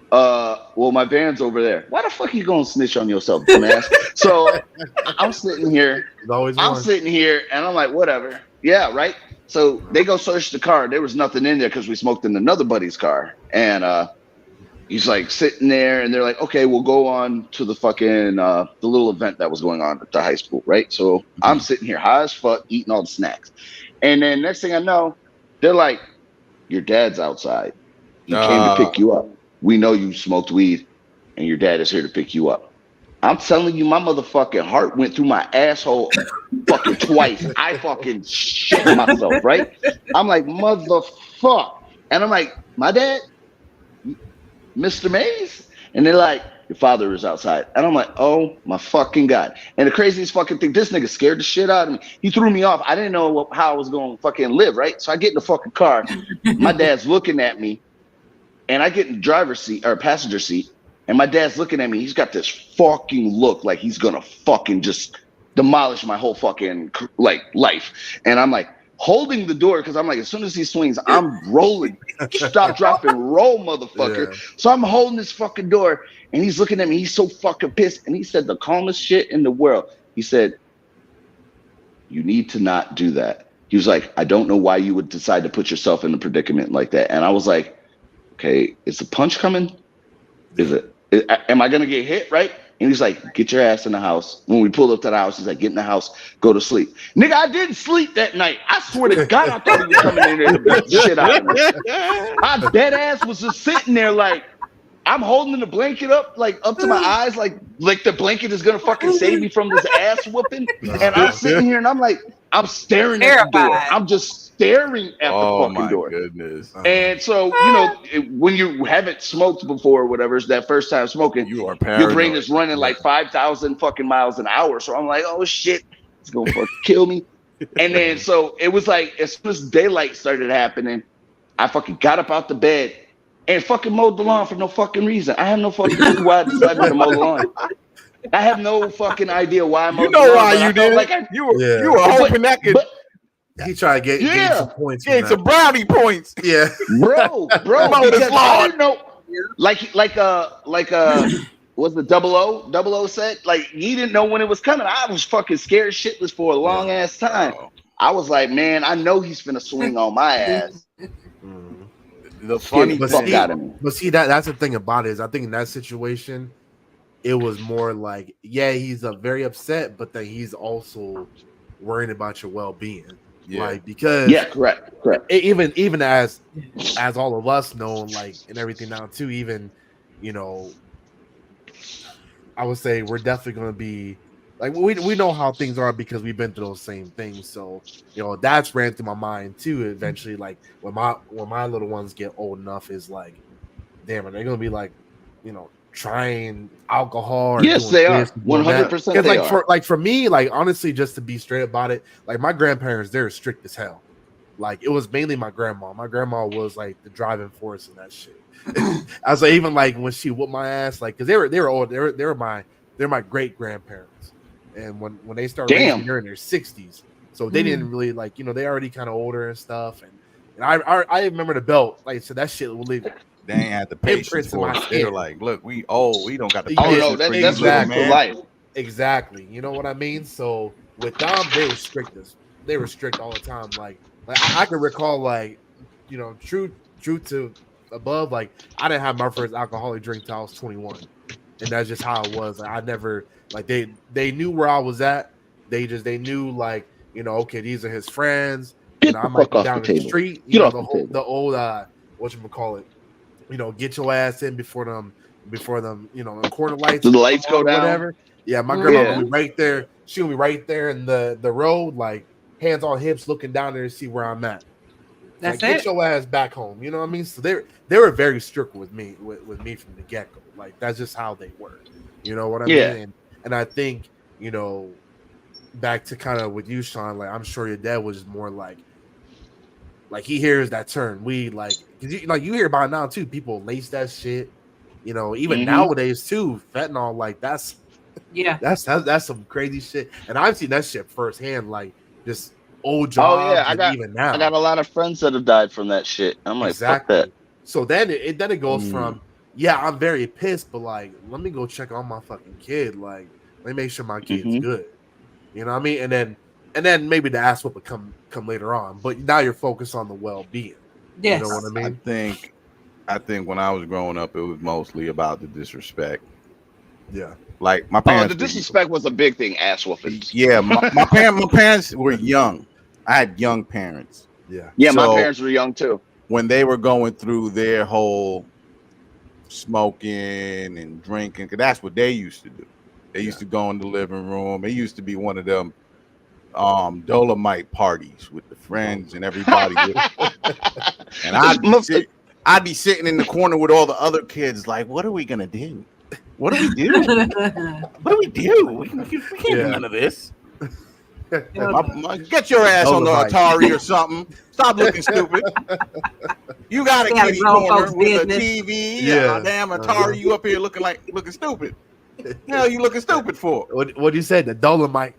well, my van's over there. Why the fuck are you going to snitch on yourself, dumbass? So I'm sitting here. And I'm like, whatever. Yeah, right. So they go search the car. There was nothing in there because we smoked in another buddy's car. And he's like sitting there, and they're like, okay, we'll go on to the fucking the little event that was going on at the high school, right? So I'm sitting here high as fuck, eating all the snacks. And then next thing I know, they're like, your dad's outside. He came to pick you up. We know you smoked weed, and your dad is here to pick you up. I'm telling you, my motherfucking heart went through my asshole fucking twice. I fucking shit myself, right? I'm like, motherfuck. And I'm like, my dad, Mr. Mays? And they're like, your father is outside. And I'm like, oh my fucking God. And the craziest fucking thing, this nigga scared the shit out of me. He threw me off. I didn't know how I was going to fucking live, right? So I get in the fucking car. My dad's looking at me. And I get in the driver's seat or passenger seat. And my dad's looking at me. He's got this fucking look like he's going to fucking just demolish my whole fucking like life. And I'm like holding the door because I'm like, as soon as he swings, I'm rolling. Stop, drop, and roll, motherfucker. Yeah. So I'm holding this fucking door. And he's looking at me. He's so fucking pissed. And he said the calmest shit in the world. He said, you need to not do that. He was like, I don't know why you would decide to put yourself in a predicament like that. And I was like, okay, is the punch coming? Am I going to get hit, right? And he's like, get your ass in the house. When we pulled up to the house, he's like, get in the house, go to sleep. Nigga, I didn't sleep that night. I swear to God, I thought he was coming in there to beat the shit out of me. I dead ass was just sitting there like, I'm holding the blanket up, like up to my eyes, like the blanket is going to fucking save me from this ass whooping. And I'm sitting here and I'm like, I'm staring at the door. I'm just staring at the fucking door. Goodness. And so, you know, when you haven't smoked before or whatever, it's that first time smoking, you are paranoid. Your brain is running like 5,000 fucking miles an hour. So I'm like, oh shit, it's going to fucking kill me. And then so it was like, as soon as daylight started happening, I fucking got up out the bed and fucking mowed the lawn for no fucking reason. I have no fucking clue why I decided to mow the lawn. I have no fucking idea why I mowed the lawn. You know why you did it. You were hoping that could... He tried to get some points. Get some brownie points. Yeah. Bro. I didn't know. Like was the 00 set? Like, he didn't know when it was coming. I was fucking scared shitless for a long ass time. I was like, man, I know he's finna swing on my ass. The funny fuck out of me. But see, that's the thing about it is I think in that situation, it was more like, yeah, he's very upset, but then he's also worrying about your well-being. Yeah. Like, because correct. Even as all of us know, like, and everything now too, even, you know, I would say we're definitely going to be like, we know how things are because we've been through those same things. So, you know, that's ran through my mind too. Eventually, like when my little ones get old enough, is like, damn, are they going to be like, you know, trying alcohol? Yes, they are. 100%. They are. For me, like, honestly, just to be straight about it, like, my grandparents, they're strict as hell. Like, it was mainly my grandma. My grandma was like the driving force in that shit. I was like, even like when she whooped my ass, like, because they were old. They're my great grandparents. And when they started raising, they're in their 60s, so they didn't really, like, you know, they already kind of older and stuff. And I remember the belt, like, so that shit will leave. They ain't had the patience for it. They're like, look, we old, we don't got the patience. Oh no, that's exactly for life. Exactly, you know what I mean. So with them, they were strict. They were strict all the time. Like I can recall, like, you know, true to above. Like, I didn't have my first alcoholic drink till I was 21, and that's just how it was. Like, I never. Like, they knew where I was at. They knew, like, you know, okay, these are his friends. Get I might be down the street. You know, the old whatchamacallit, you know, get your ass in before them, you know, the corner lights. So the lights go down. Whatever. Yeah, my grandma will be right there. She'll be right there in the road, like, hands on hips, looking down there to see where I'm at. That's like, it. Get your ass back home. You know what I mean? So they were very strict with me from the get-go. Like, that's just how they were. You know what I mean? And I think, you know, back to kind of with you, Sean, like, I'm sure your dad was more like he hears that term weed, like, cause you hear about it now too. People lace that shit, you know, even nowadays too. Fentanyl, like, that's Yeah. That's some crazy shit, and I've seen that shit firsthand, like just old Oh jobs, yeah, and even now. I got a lot of friends that have died from that shit. I'm like, fuck that. Exactly. So then it goes Mm. from, yeah, I'm very pissed, but like, let me go check on my fucking kid. Like, let me make sure my kid's Mhm. good. You know what I mean? And then maybe the ass whooping come later on. But now you're focused on the well being. Yes. You know what I mean? I think when I was growing up, it was mostly about the disrespect. Yeah. Like my Oh, parents. the disrespect was a big thing. Ass whoopings. Yeah, my parents were young. I had young parents. Yeah. Yeah, my So- parents were young too. When they were going through their whole smoking and drinking, because that's what they used to do. They used to go in the living room. It used to be one of them Dolomite parties with the friends and everybody. And I'd be sitting in the corner with all the other kids, like, what are we gonna do? What do we do? What do we do? We can't do none of this. Get your ass on the Dolomite. Atari or something. Stop looking stupid. You got a They gotta kitty grow corner folks' with a business. TV Yeah. and a damn Atari. You up here looking stupid. Hell, you looking stupid for? What you said? The Dolomite.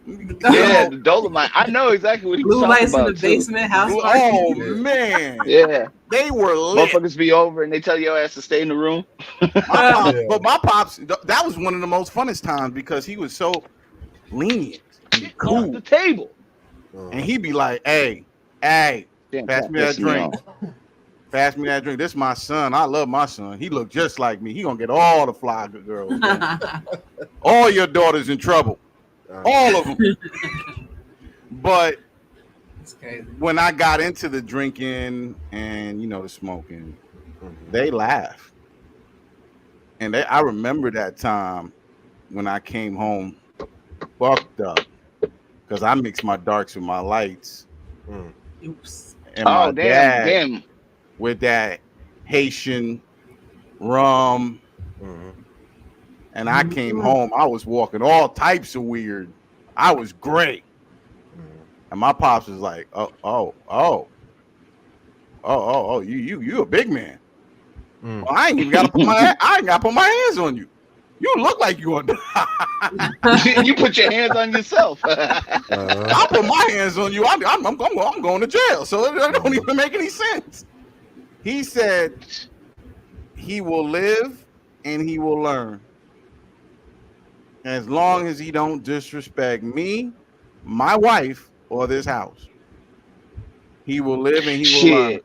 Yeah, the Dolomite. I know exactly what he's Blue talking lights in about the too. basement, house Oh party. man, Yeah, they were lit. motherfuckers be over and they tell your ass to stay in the room. Yeah. But my pops, that was one of the most funnest times because he was so lenient, and Off cool, the table. and he'd be like, "Hey, Damn, pass me that pissing drink. off. Pass me that drink. This is my son. I love my son. He look just like me. He gonna get all the fly good girls. All your daughters in trouble. All of them." But That's crazy. when I got into the drinking and the smoking, they laughed. And I remember that time when I came home fucked up because I mixed my darks with my lights. Oops. And my Oh dad damn! with that Haitian rum. And I came home, I was walking all types of weird. I was great. And my pops was like, oh, you a big man. Well, I ain't got to put my hands on you. You look like you on. You put your hands on yourself. I put my hands on you. I'm going to jail. So it don't even make any sense. He said he will live and he will learn. As long as he don't disrespect me, my wife, or this house, he will live and he will learn.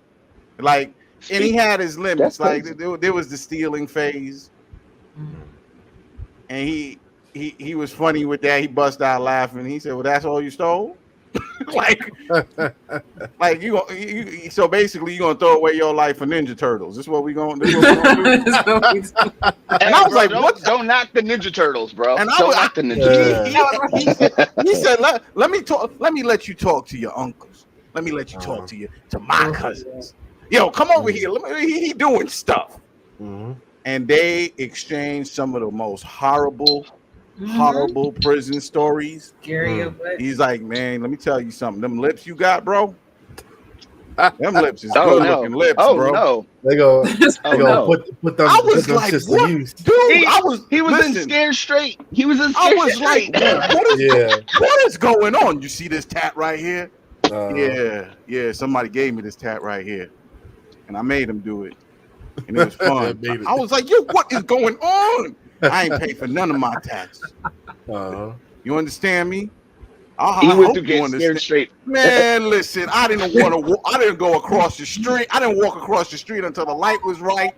Like, and he had his limits. Like there was the stealing phase, and he was funny with that. He bust out laughing. He said, "Well, that's all you stole." like you. So basically, you gonna throw away your life for Ninja Turtles? This is what we gonna do. And I was like, "What? Don't knock the Ninja Turtles, bro. And I Don't was- knock the Ninja Turtles. He said, let me talk. Let me let you talk to your uncles. Let me let you talk to my cousins. Yo, come over here. He doing stuff." And they exchanged some of the most horrible prison stories. Scary, He's like, "Man, let me tell you something. Them lips you got, bro. Them lips is Oh good no! looking lips, Oh bro." no! They go. Oh no! Put them. I was put them like, shits to "What, use. dude?" He was in listen, Scared Straight. He was in I Scared was like, Straight. Yeah. "What is going on? You see this tat right here?" Uh, Yeah. Somebody gave me this tat right here, and I made him do it, and it was fun. Made it. I was like, "Yo, what is going on? I ain't paid for none of my tats. You understand me?" He I went hope to you get understand. Scared Straight. Man, listen, I didn't want to. I didn't go across the street. I didn't walk across the street until the light was right.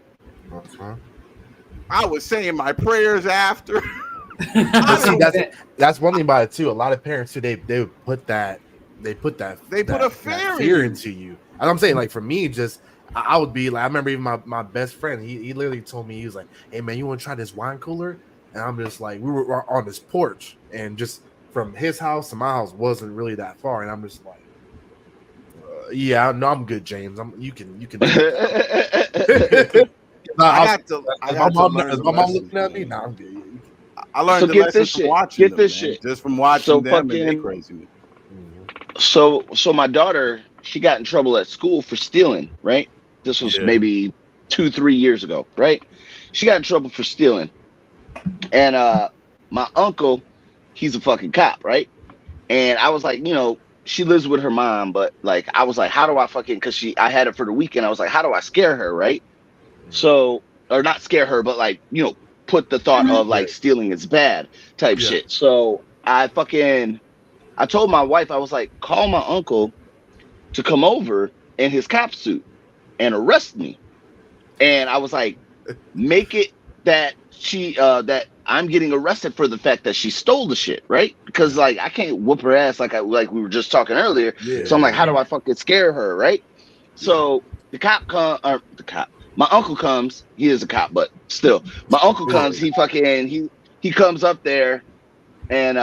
I was saying my prayers after. But see, that's one thing about it too. A lot of parents too, they put a fear into you. And I'm saying, like, for me, just I would be like, I remember even my best friend, he literally told me, he was like, "Hey man, you want to try this wine cooler?" And I'm just like, we were on this porch, and just from his house to my house wasn't really that far, and I'm just like, yeah, no, I'm good, James. You can. I got my to mom learn the looking lessons, at me? man. Nah, I'm good. I learned So the get lesson this from shit. watching Get this them, man. shit. Just from watching So them, and they fucking- crazy. Man. So my daughter, she got in trouble at school for stealing, right? This was maybe 2-3 years ago, right? She got in trouble for stealing. And my uncle, he's a fucking cop, right? And I was like, she lives with her mom, but like I was like, how do I fucking, because I had it for the weekend. I was like, how do I scare her, right? So, or not scare her, but like, put the thought of like stealing is bad type shit. So I told my wife, I was like, call my uncle to come over in his cop suit and arrest me. And I was like, make it that that I'm getting arrested for the fact that she stole the shit, right? Because like I can't whoop her ass like we were just talking earlier. So I'm like, how do I fucking scare her, right? So my uncle comes. He is a cop, but still, my uncle comes. He comes up there, and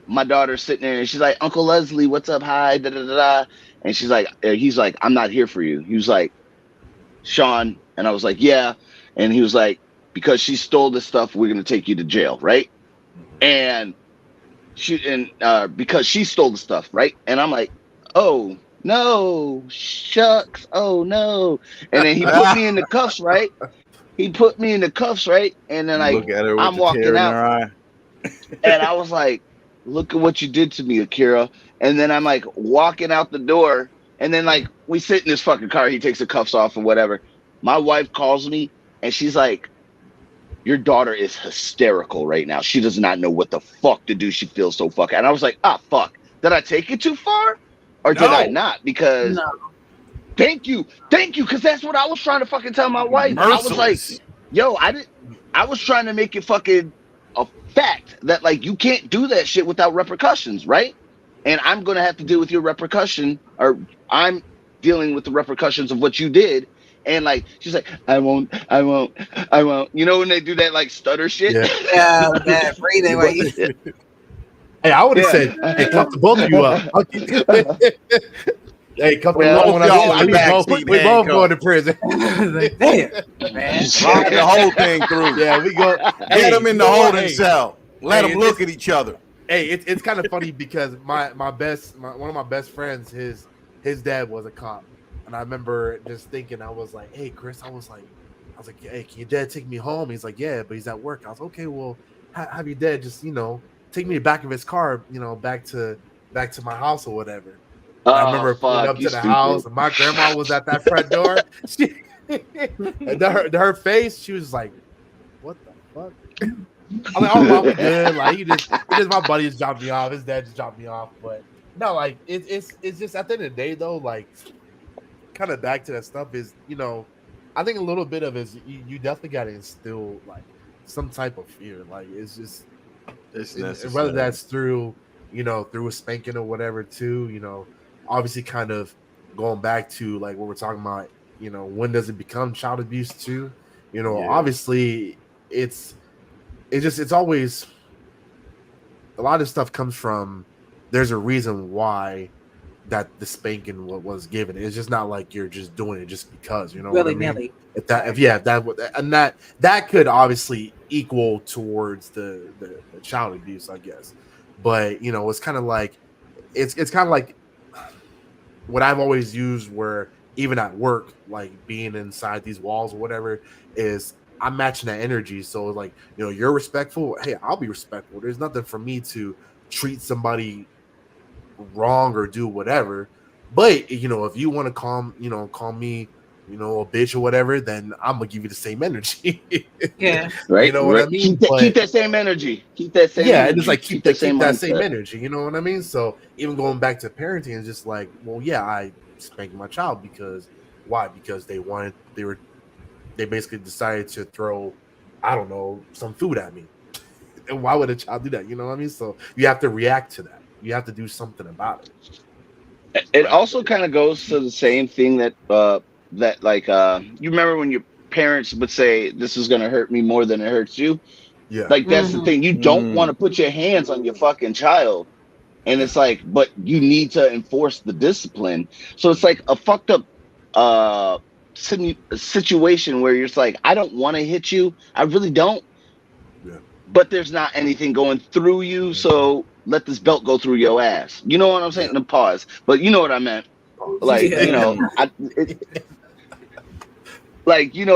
my daughter's sitting there, and she's like, Uncle Leslie, what's up? Hi, da da da da. And he's like, I'm not here for you. He was like, Sean, and I was like, yeah. And he was like, because she stole this stuff, we're gonna take you to jail, right? And because she stole the stuff, right? And I'm like, oh no, shucks, oh no. And then he put me in the cuffs, right? And then like I'm walking out, and I was like, look at what you did to me, Akira. And then I'm like walking out the door, and then like we sit in this fucking car. He takes the cuffs off and whatever. My wife calls me, and she's like, your daughter is hysterical right now. She does not know what the fuck to do. She feels so fucking. And I was like, fuck. Did I take it too far? Or did I not? Because thank you. Because that's what I was trying to fucking tell my wife. Merciless. I was like, yo, I was trying to make it fucking a fact that like you can't do that shit without repercussions, right? And I'm gonna have to deal with your repercussion, or I'm dealing with the repercussions of what you did. And like she's like, I won't. You know when they do that like stutter shit? Yeah, that breathing right. Hey, I would have said, hey, cuff the both of you up. Hey, cuff the we both going to prison. Like, damn, man. Ride the whole thing through. Yeah, we go. Get them in the holding cell. Let them look at each other. Hey, it's kind of funny because one of my best friends, his dad was a cop. And I remember just thinking, I was like, hey, Chris, I was like, hey, can your dad take me home? He's like, yeah, but he's at work. I was okay, well, have your dad just, take me back of his car, back to my house or whatever. I remember pulling up to the house, and my grandma was at that front door. And her face, she was like, what the fuck? I'm like, oh, well, we good. Like, he just my buddy just dropped me off. His dad just dropped me off. But no, like, it's just at the end of the day, though, like, kind of back to that stuff is, I think a little bit of it is you definitely got to instill like some type of fear. Like it's just whether that's through through a spanking or whatever too. Obviously kind of going back to like what we're talking about. When does it become child abuse too? Obviously it's always a lot of stuff comes from. There's a reason why that the spanking was given. It's just not like you're just doing it just because, really nilly. That could obviously equal towards the child abuse, I guess. But it's kind of like it's kind of like what I've always used, where even at work, like being inside these walls or whatever, is I'm matching that energy. So like you're respectful. Hey, I'll be respectful. There's nothing for me to treat somebody wrong or do whatever, but if you want to call me a bitch or whatever, then I'm gonna give you the same energy. Yeah, right. What I mean? Keep that same energy. Keep that same. Yeah, energy. and it's like keep that same energy. You know what I mean? So even going back to parenting, it's just like, well, yeah, I spanked my child because why? Because they basically decided to throw, I don't know, some food at me. And why would a child do that? You know what I mean? So you have to react to that. You have to do something about it. It also kind of goes to the same thing that you remember when your parents would say, this is going to hurt me more than it hurts you. Yeah. Like that's the thing. You don't want to put your hands on your fucking child. And it's like, but you need to enforce the discipline. So it's like a fucked up situation where you're just like, I don't want to hit you. I really don't. Yeah. But there's not anything going through you. So let this belt go through your ass. You know what I'm saying? Yeah. Pause. But you know what I meant. Like, it's like, you're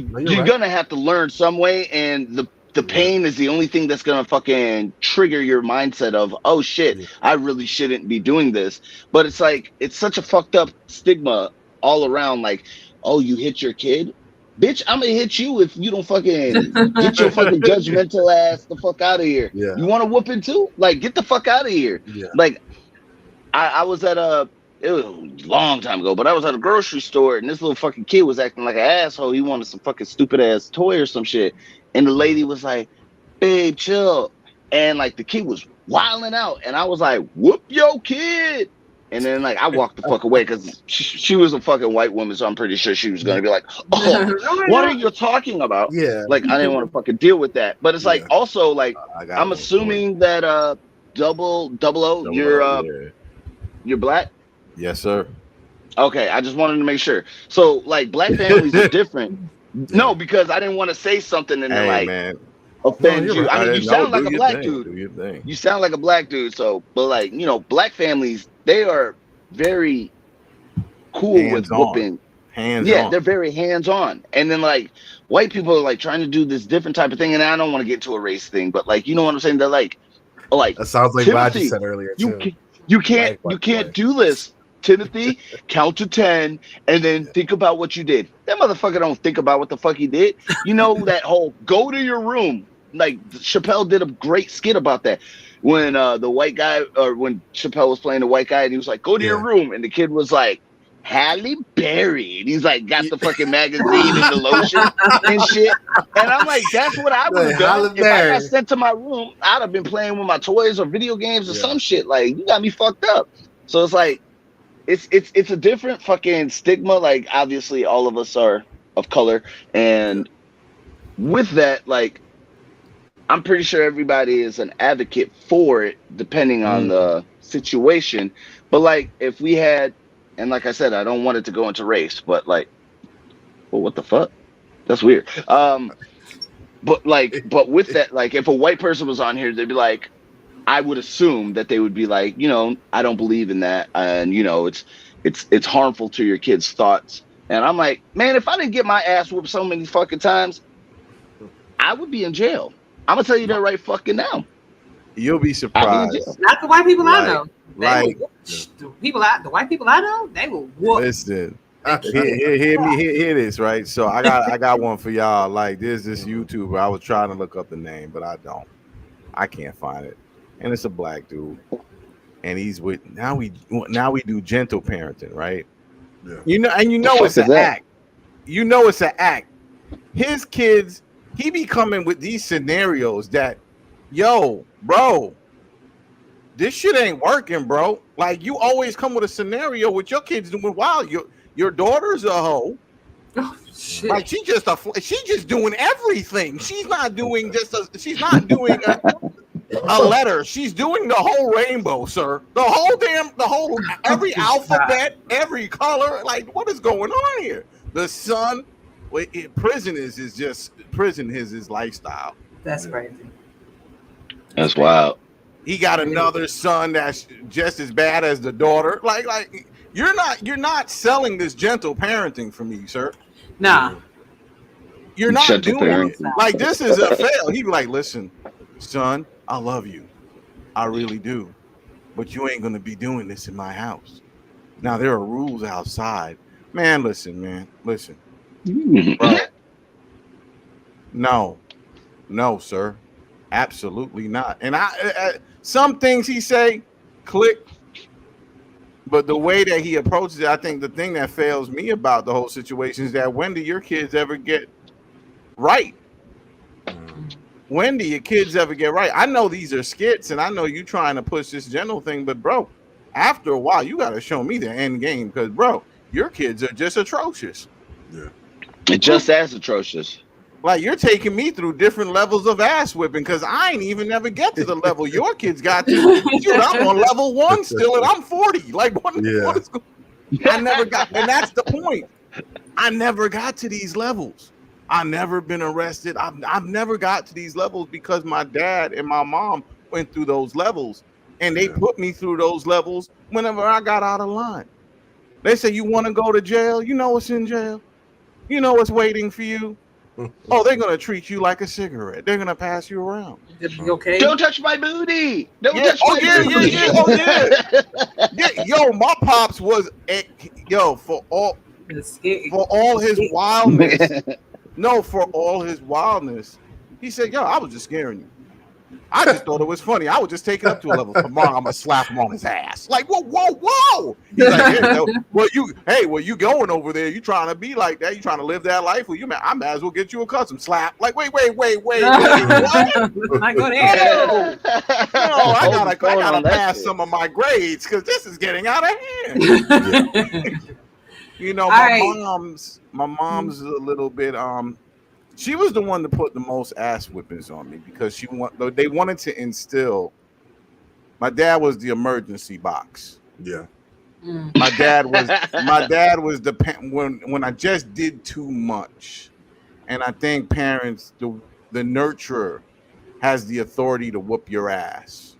right. gonna have to learn some way, and the pain is the only thing that's gonna fucking trigger your mindset of, oh shit, I really shouldn't be doing this. But it's like, it's such a fucked up stigma all around. Like, oh, you hit your kid, bitch, I'm gonna hit you if you don't fucking get your fucking judgmental ass the fuck out of here. Yeah. You want a whooping too? Like, get the fuck out of here. Yeah. Like, I was at it was a long time ago, but I was at a grocery store and this little fucking kid was acting like an asshole. He wanted some fucking stupid ass toy or some shit. And the lady was like, babe, chill. And like the kid was wilding out. And I was like, whoop your kid. And then like I walked the fuck away because she was a fucking white woman. So I'm pretty sure she was going to be like, oh, what are you talking about? Yeah. Like I didn't want to fucking deal with that. But it's like also like I'm assuming that double O, you're black? Yes, sir. Okay, I just wanted to make sure. So like black families are different. No, because I didn't want to say something and then like offend you. Right. I mean, you sound like a black Do dude. your thing. You sound like a black dude. So, but like, you know, black families, they are very cool with whooping. Hands-on. They're very hands-on. And then like white people are like trying to do this different type of thing. And I don't want to get to a race thing, but like, you know what I'm saying? They're like that sounds like what I just said earlier too. You can't do this. Timothy, count to 10 and then think about what you did. That motherfucker don't think about what the fuck he did. You know, that whole go to your room. Like Chappelle did a great skit about that. When the white guy, or when Chappelle was playing the white guy and he was like, go to your room. And the kid was like, Halle Berry. And he's like, got the fucking magazine and the lotion and shit. And I'm like, that's what I would have done. If I got sent to my room, I'd have been playing with my toys or video games or some shit. Like, you got me fucked up. So it's like, it's a different fucking stigma. Like, obviously, all of us are of color, and with that, like, I'm pretty sure everybody is an advocate for it, depending on the situation. But like, if we had, and like I said, I don't want it to go into race, but like, well, what the fuck? That's weird. But with that, like, if a white person was on here, they'd be like, I would assume that they would be like, you know, I don't believe in that, and you know, it's harmful to your kids' thoughts. And I'm like, man, if I didn't get my ass whooped so many fucking times, I would be in jail. I'm gonna tell you that right fucking now. You'll be surprised. Not the white people I know. Like The white people I know, they will whoop. Listen. Hear this, right? So I got one for y'all. Like, there's this YouTuber. I was trying to look up the name, but I can't find it. And it's a black dude, and he's with now we do gentle parenting, right? Yeah. You know it's an act. You know it's an act. His kids, he be coming with these scenarios that, yo, bro, this shit ain't working, bro. Like, you always come with a scenario with your kids doing wild. Your daughter's a hoe. Oh shit! Like, she's just doing everything. She's not doing a letter. She's doing the whole rainbow, sir. Every alphabet, every color. Like, what is going on here? The son, prison is his lifestyle. That's crazy. That's wild. He got another son that's just as bad as the daughter. Like you're not selling this gentle parenting for me, sir. Nah. You're not doing it. Like, this is a fail. He'd be like, listen, son, I love you. I really do. But you ain't going to be doing this in my house. Now, there are rules outside. Man, listen. Bro. No, sir. Absolutely not. And I some things he say, click. But the way that he approaches it, I think the thing that fails me about the whole situation is that when do your kids ever get right? When do your kids ever get right? I know these are skits, and I know you trying to push this general thing, but bro, after a while, you got to show me the end game, because bro, your kids are just atrocious. Yeah, just as atrocious. Like, you're taking me through different levels of ass whipping, because I ain't even never get to the level your kids got to. Dude, I'm on level 1 still, and I'm 40. Like, what is going on? I never got, and that's the point. I never got to these levels. I've never been arrested. I've never got to these levels because my dad and my mom went through those levels, and they put me through those levels whenever I got out of line. They say, you want to go to jail? You know what's in jail. You know what's waiting for you. Oh, they're gonna treat you like a cigarette. They're gonna pass you around. You okay? Don't touch my booty. Don't Yeah. touch Oh my yeah. booty. Yeah. Oh yeah. Yeah. Yo, my pops was for all his wildness. No, for all his wildness, he said, "Yo, I was just scaring you. I just thought it was funny. I would just take it up to a level. Tomorrow, I'm gonna slap him on his ass. Like, whoa. He's like, yeah, well, you going over there? You trying to be like that? You trying to live that life? Well, I might as well get you a custom slap. Like, wait, what? I go there. No, I gotta pass some of my grades because this is getting out of hand. You know, my mom's a little bit she was the one to put the most ass whippings on me because they wanted to instill. My dad was the emergency box. Yeah. My dad was when I just did too much, and I think parents, the nurturer, has the authority to whoop your ass.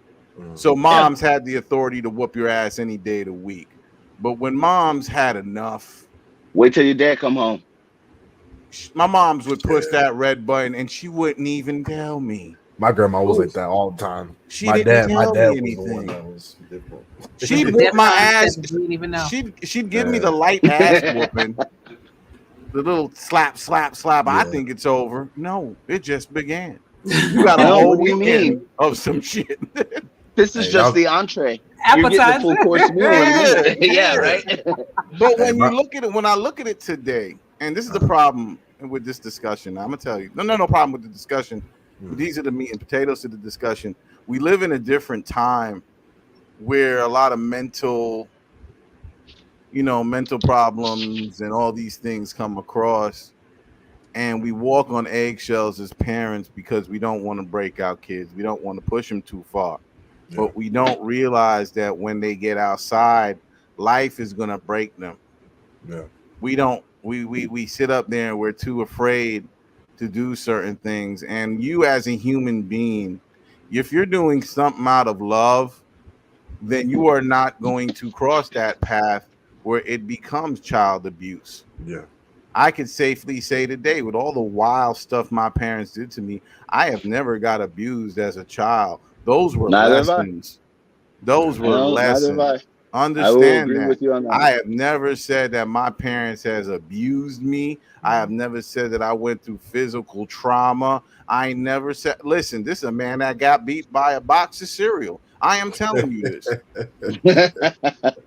So moms had the authority to whoop your ass any day of the week, but when moms had enough, wait till your dad come home. My moms would push that red button, and she wouldn't even tell me. My grandma was like that all the time. My dad was anything. the one that was different. She'd whip my ass. Didn't even know. She'd give me the light ass whooping, the little slap. Yeah. I think it's over. No, it just began. You got a whole weekend of some shit. This is just the entree. Appetizer. You're getting the full course meal. Yeah, right. But when I look at it today, and this is the problem with this discussion. I'm gonna tell you, no problem with the discussion. These are the meat and potatoes to the discussion. We live in a different time where a lot of mental problems and all these things come across, and we walk on eggshells as parents because we don't want to break our kids. We don't want to push them too far. Yeah. But we don't realize that when they get outside, life is gonna break them. Yeah. We sit up there and we're too afraid to do certain things. And you as a human being, if you're doing something out of love, then you are not going to cross that path where it becomes child abuse. Yeah. I could safely say today, with all the wild stuff my parents did to me, I have never got abused as a child. Those were lessons. Those were lessons. Understand that. With you on that. I have never said that my parents has abused me. I have never said that I went through physical trauma. I never said, listen, this is a man that got beat by a box of cereal. I am telling you this.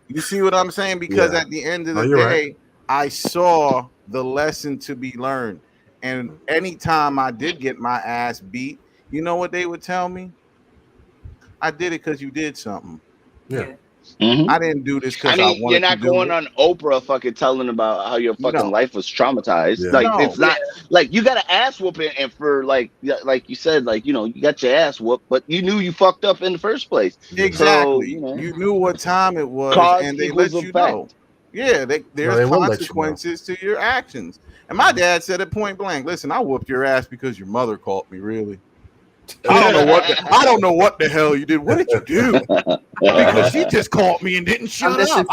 You see what I'm saying? Because at the end of the day, right. I saw the lesson to be learned. And anytime I did get my ass beat, you know what they would tell me? I did it because you did something. Yeah. Mm-hmm. I didn't do this because I wanted to. You're not going on Oprah fucking telling about how your fucking life was traumatized. Yeah. Like it's not like you got an ass whooping, and for like you said, like you got your ass whooped, but you knew you fucked up in the first place. Exactly. So, you knew what time it was, and they let you know. Yeah, there's consequences to your actions. And my dad said it point blank. Listen, I whooped your ass because your mother caught me. Really. I don't know what the hell you did. What did you do? Because she just called me and didn't shut up.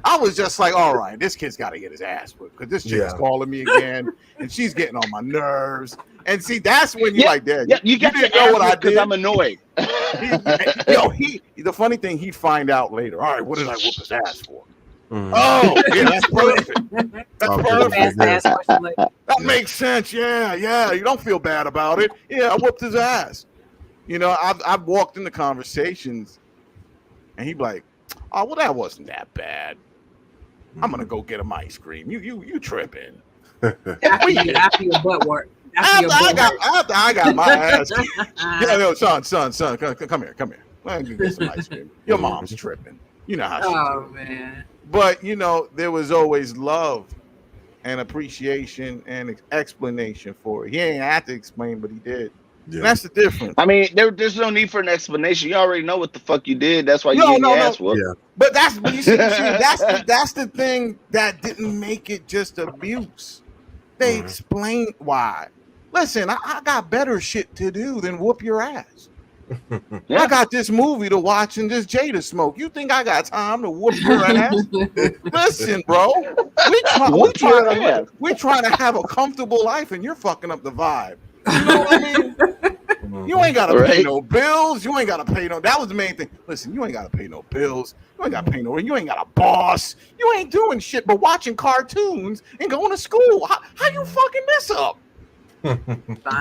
I was just like, all right, this kid's got to get his ass whipped because this chick's calling me again and she's getting on my nerves. And see, that's when you like, Dad, you didn't know what I did. Because I'm annoyed. The funny thing, he'd find out later. All right, what did I whoop his ass for? Mm. Oh, yeah, that's perfect. That's perfect. That makes sense. Yeah. You don't feel bad about it. Yeah, I whooped his ass. I've walked into conversations, and he'd be like, "Oh, well, that wasn't that bad. I'm gonna go get him ice cream. You tripping? After your butt work. After I got my ass. Yeah, son, come here. Let me get some ice cream. Your mom's tripping. You know how she. Oh man. But there was always love and appreciation and explanation for it. He ain't have to explain, but he did. Yeah. And that's the difference. I mean, there's no need for an explanation. You already know what the fuck you did. That's why you get your ass whooped. Yeah. But that's the thing that didn't make it just abuse. They explained why. Listen, I got better shit to do than whoop your ass. Yeah. I got this movie to watch and this J to smoke. You think I got time to whoop your ass? Listen, bro. Whoop your ass. We trying to have a comfortable life, and you're fucking up the vibe. You know what I mean? You ain't gotta pay Right. no bills. You ain't gotta pay no. That was the main thing. Listen, you ain't gotta pay no bills. You ain't gotta pay no. You ain't got a boss. You ain't doing shit but watching cartoons and going to school. How you fucking this up?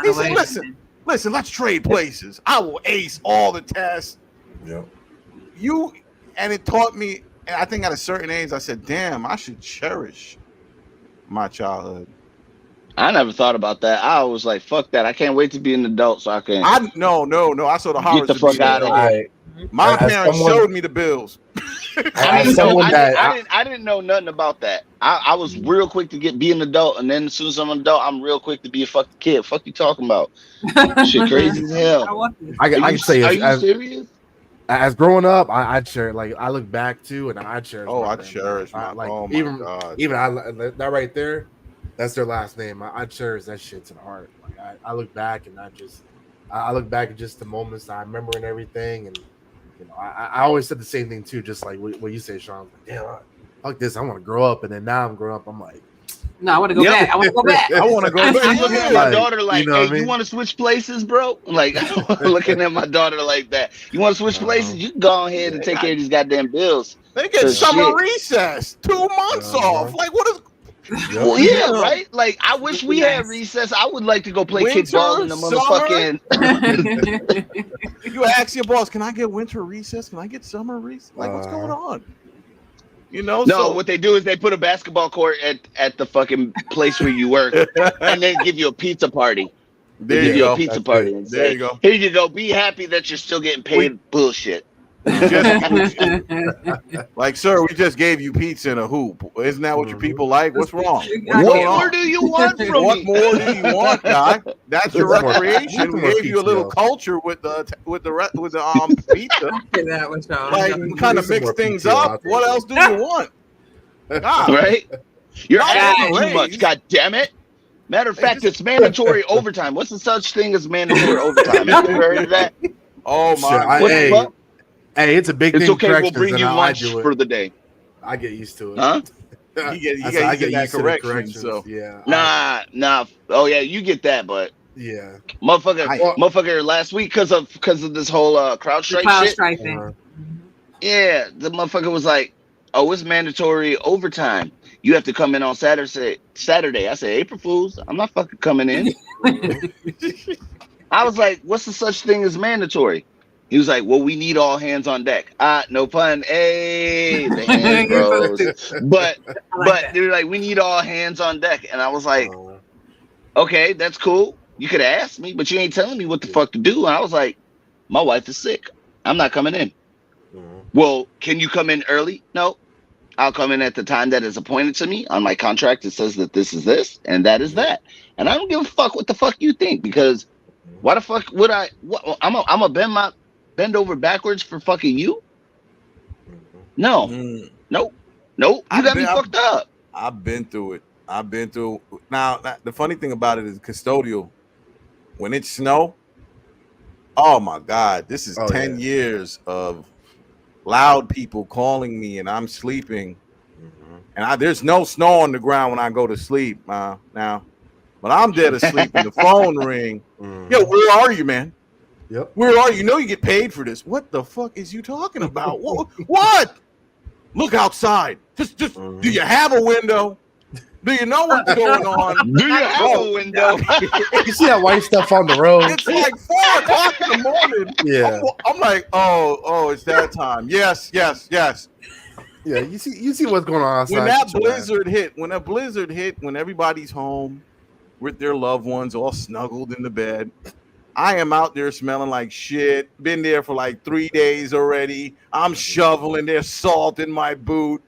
He said, listen. Let's trade places. I will ace all the tests. Yep. And it taught me. And I think at a certain age, I said, "Damn, I should cherish my childhood." I never thought about that. I was like, fuck that. I can't wait to be an adult so I can No. I saw the horrors. get the fuck out of here. My As parents someone- showed me the bills. I As someone that I didn't know nothing about that. I was real quick to be an adult, and then as soon as I'm an adult, I'm real quick to be a fucking kid. Fuck you talking about? Shit crazy as hell. I can say Are you as serious? growing up, I cherish, like, I look back to, and I cherish. Oh, my I grandma. cherish my. like, Oh my god. even that right there, that's their last name. I cherish that shit to the heart. Like, I look back and I look back at just the moments that I remember and everything, and you know, I always said the same thing too, just like what you say, Sean. Like, damn, fuck this, I want to grow up, and then now I'm growing up, I'm like, No, I want to go back. I want to go back. I want to go I'm back. looking at my Like, daughter like, you know what hey, I mean? you want to switch places, bro? Like, looking at my daughter like that. You want to switch places? You can go ahead and take care of these goddamn bills. They get The summer shit. recess, 2 months off. Like, what is? Well, yeah, right? Like, I wish we had recess. I would like to go play Winter, kickball in the motherfucking. You ask your boss, can I get winter recess? Can I get summer recess? Like, what's going on? You know? No, So, what they do is they put a basketball court at the fucking place where you work, and then give you a pizza party. there Give you you go. a pizza That's party it. and There say, you go. here you go. Be happy that you're still getting paid bullshit. Like, sir, we just gave you pizza in a hoop. Isn't that what your people like? What's wrong? What's What going more on? do you want from What me? more do you want, guy? That's your What's more- recreation. We what's more gave you a little pizza? culture with the pizza. That was wrong. Like, we kind of Some mix more things PTO up. out there. What else do you want? God. Right? You're Not asking too always. much. God damn it. Matter of fact, it's mandatory overtime. What's the such thing as mandatory overtime? Have you ever heard of that? Oh my Shit, God. What the hey, fuck? hey, it's a big It's thing. okay. We'll corrections, bring and you I lunch do it. for the day. I get used to it. Huh? You get I said I get that used to the correction. corrections. So Yeah. Nah. Oh yeah, you get that, but Yeah. motherfucker, last week because of this whole crowd The strike cloud shit. strike thing. Uh, Yeah, the motherfucker was like, "Oh, it's mandatory overtime. You have to come in on Saturday." I said, "April Fools, I'm not fucking coming in." I was like, "What's the such thing as mandatory?" He was like, "Well, we need all hands on deck." No pun. Hey, the hands bros. But they were like, "We need all hands on deck," and I was like, "Okay, that's cool. You could ask me, but you ain't telling me what the fuck to do." And I was like, "My wife is sick. I'm not coming in." Well, can you come in early? No. I'll come in at the time that is appointed to me. On my contract, it says that this is this and that is that. And I don't give a fuck what the fuck you think, because why the fuck would I? I'm a bend over backwards for fucking you? No. Nope. You got me fucked up. I've been through it. Now, the funny thing about it is custodial. When it snow, oh my God, this is 10 years of loud people calling me and I'm sleeping. And there's no snow on the ground when I go to sleep now. But I'm dead asleep and the phone ring. Yo, where are you, man? Yep. Where are you? You know you get paid for this. What the fuck is you talking about? What? Look outside. Just do you have a window? Do you know what's going on? Do you have a window? You see that white stuff on the road? It's like 4 o'clock in the morning. Yeah. I'm like, oh, it's that time. Yes. Yeah, you see what's going on outside. When that blizzard hit, when everybody's home with their loved ones all snuggled in the bed, I am out there smelling like shit. Been there for like 3 days already. I'm shoveling. There's salt in my boot.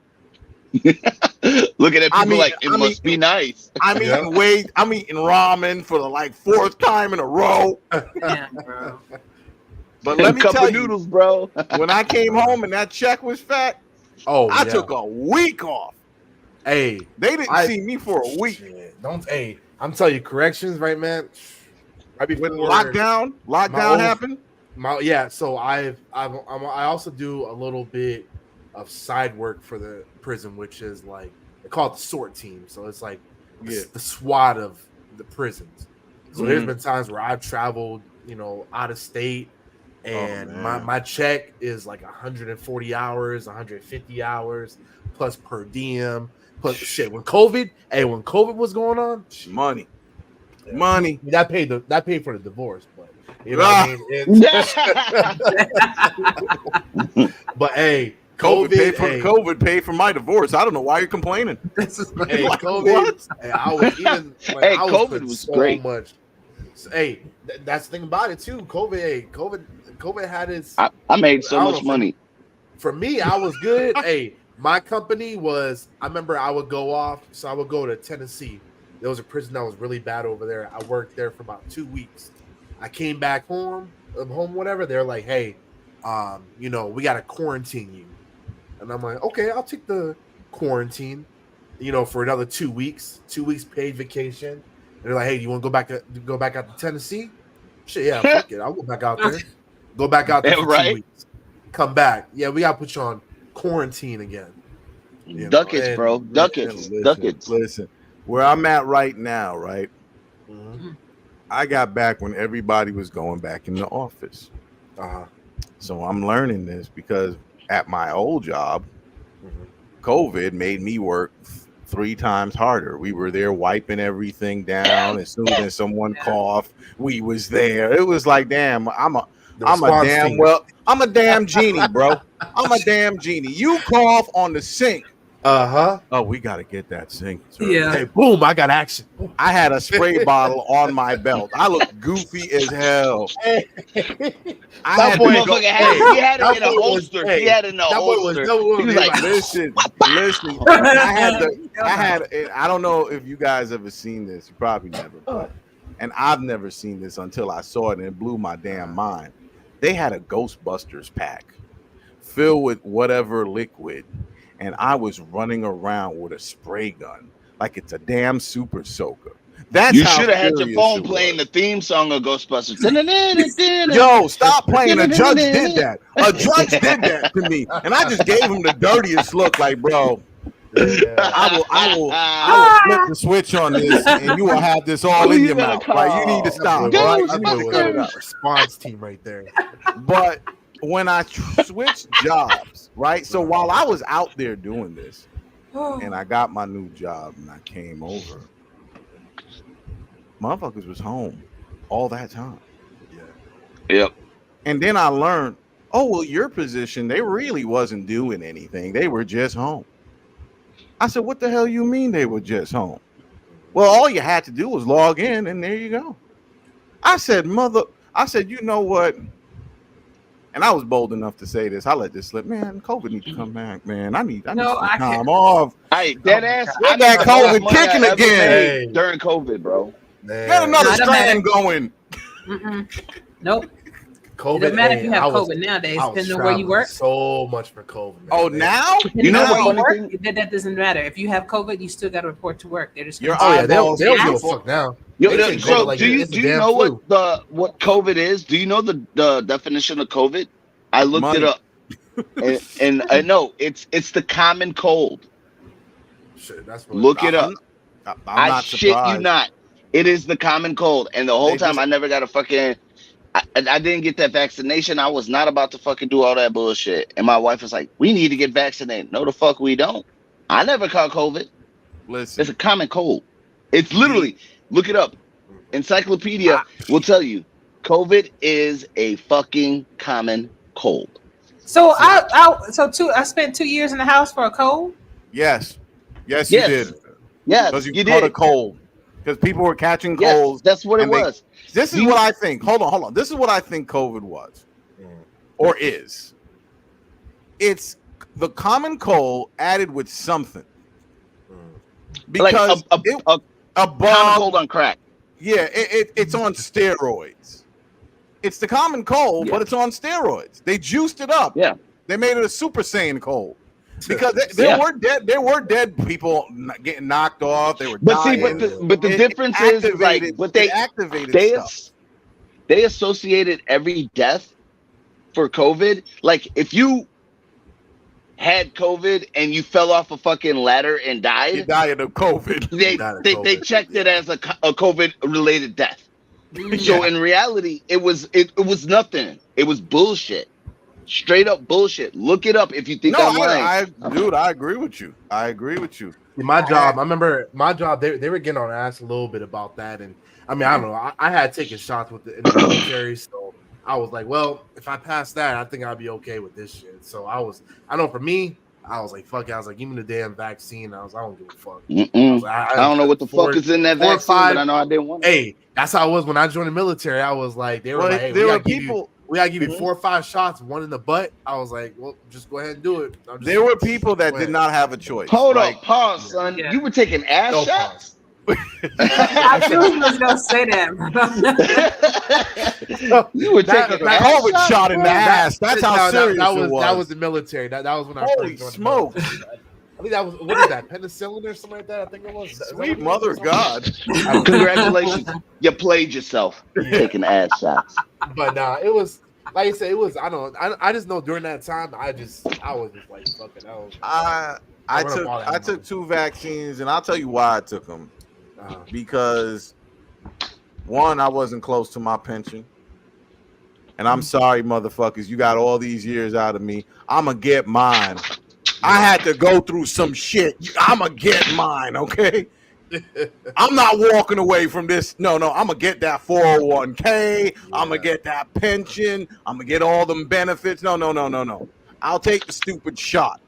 Looking at people like it must be nice. I'm eating ramen for the like 4th time in a row. Yeah, bro. But let me Cup tell of you, noodles, bro. when I came home and that check was fat, I took a week off. Hey, They didn't see me for a week. Shit. I'm telling you, corrections, right, man? Right before When lockdown happened. So I also do a little bit of side work for the prison, which is like they call it the SWAT team. So it's like the SWAT of the prisons. So there's been times where I've traveled, out of state, and my check is like 140 hours, 150 hours plus per diem. Plus shit. When COVID was going on, money. That paid for the divorce, but you know what I mean. But hey, COVID paid for my divorce. I don't know why you're complaining. Hey, COVID. Hey, I was even. Hey, COVID was so great. Much. Hey, that's the thing about it too. COVID had its. I made so much money. For me, I was good. Hey, my company was. I remember I would go off, so I would go to Tennessee. There was a prison that was really bad over there. I worked there for about 2 weeks. I came back home, whatever. They're like, hey, we got to quarantine you. And I'm like, okay, I'll take the quarantine, for another 2 weeks, 2 weeks paid vacation. And they're like, hey, do you want to go back out to Tennessee? Shit, yeah, fuck it. I'll go back out there. Go back out there for 2 weeks. Come back. Yeah, we got to put you on quarantine again. Ducats, bro. Ducats. Listen. Where I'm at right now, right? Mm-hmm. I got back when everybody was going back in the office. So I'm learning this because at my old job, COVID made me work 3 times harder. We were there wiping everything down. As soon as someone coughed, we was there. It was like, damn, I'm a damn genie, bro. I'm a damn genie. You cough on the sink. Oh, we got to get that sink. Yeah. Hey, boom, I got action. I had a spray bottle on my belt. I looked goofy as hell. He had it in a holster. He had it in a holster. He was like, listen. I don't know if you guys ever seen this. You probably never. And I've never seen this until I saw it, and it blew my damn mind. They had a Ghostbusters pack filled with whatever liquid. And I was running around with a spray gun like it's a damn super soaker. You should have had your phone playing the theme song of Ghostbusters. Yo, stop playing. A judge did that. A judge did that to me, and I just gave him the dirtiest look. Like, bro, I will flip the switch on this, and you will have this all in your mouth. Like, you need to stop. Right? Response team right there. But when I switched jobs, right? So while I was out there doing this, and I got my new job, and I came over, motherfuckers was home all that time. Yep. And then I learned, your position, they really wasn't doing anything. They were just home. I said, what the hell you mean they were just home? Well, all you had to do was log in, and there you go. I said, you know what? And I was bold enough to say this. I let this slip. Man, COVID needs to come back, man. I need some time off. Hey, dead ass. I got COVID kicking again during COVID, bro. Man. Get another strand going. Nope. COVID. It doesn't matter if you have COVID nowadays, depending on where you work. So much for COVID. Man. Oh, now? You know what? That doesn't matter. If you have COVID, you still got to report to work. They're just they'll give a fuck now. So do you know what COVID is? Do you know the definition of COVID? I looked it up, and I know it's the common cold. Shit, that's what Look it up. I'm not shit surprised. you not. It is the common cold, and the whole time I never got a fucking. I didn't get that vaccination. I was not about to fucking do all that bullshit. And my wife was like, "We need to get vaccinated." No, the fuck we don't. I never caught COVID. Listen, it's a common cold. It's literally. Look it up. Encyclopedia will tell you COVID is a fucking common cold. So I spent 2 years in the house for a cold. Yes, you did. Yeah, because you caught a cold. Because people were catching colds. That's what it was. This is what I think. Hold on. This is what I think COVID was, or is. It's the common cold added with something. Because like a common cold on crack. Yeah, it's on steroids. It's the common cold, but it's on steroids. They juiced it up. Yeah, they made it a Super Saiyan cold because there were dead people getting knocked off. They were dying. But the difference is like what they activated. They associated every death for COVID. Like if you had COVID and you fell off a fucking ladder and You died, died of COVID. they Died of they COVID, checked it as a COVID related death. So Yeah. in reality, it was nothing. It was bullshit. Straight up bullshit. Look it up if you think No, I'm lying. dude, I agree with you. I agree with you. My job, I remember my job. They were getting on ass a little bit about that, and I mean, I don't know. I had taken shots in the military, so I was like, well, if I pass that, I think I'll be okay with this shit. So I know for me, I was like, fuck it. I was like, give me the damn vaccine. I don't give a fuck. I was like, I don't know what the fuck is in that 4 or vaccine, 5 but I know I didn't want it. Hey, that's how it was when I joined the military. I was like, they were like, hey, there we were gotta give people. we gotta give you 4 or 5 shots, one in the butt. I was like, well, just go ahead and do it. There were people that did not have a choice. Hold Like, up, pause, son. Yeah. You were taking ass No shots? I knew he was gonna say that. You were That- taking that ass COVID shots? shot in the ass. That's how serious that it was. was. That was the military. That was when I Holy first joined smoke. the military. I think that was what is that? Penicillin or something like that? I think it was. Is that Sweet what it was? mother of God. Congratulations. You played yourself taking ass shots. But nah, it was like you said. It was. I just know during that time, I was just like fucking. I run up all that I took 2 vaccines, and I'll tell you why I took them. Because one, I wasn't close to my pension. And I'm sorry, motherfuckers, you got all these years out of me. I'ma get mine. I had to go through some shit. I'ma get mine, okay? I'm not walking away from this. No, I'm gonna get that 401k. I'm gonna get that pension. I'm gonna get all them benefits. No. I'll take the stupid shot.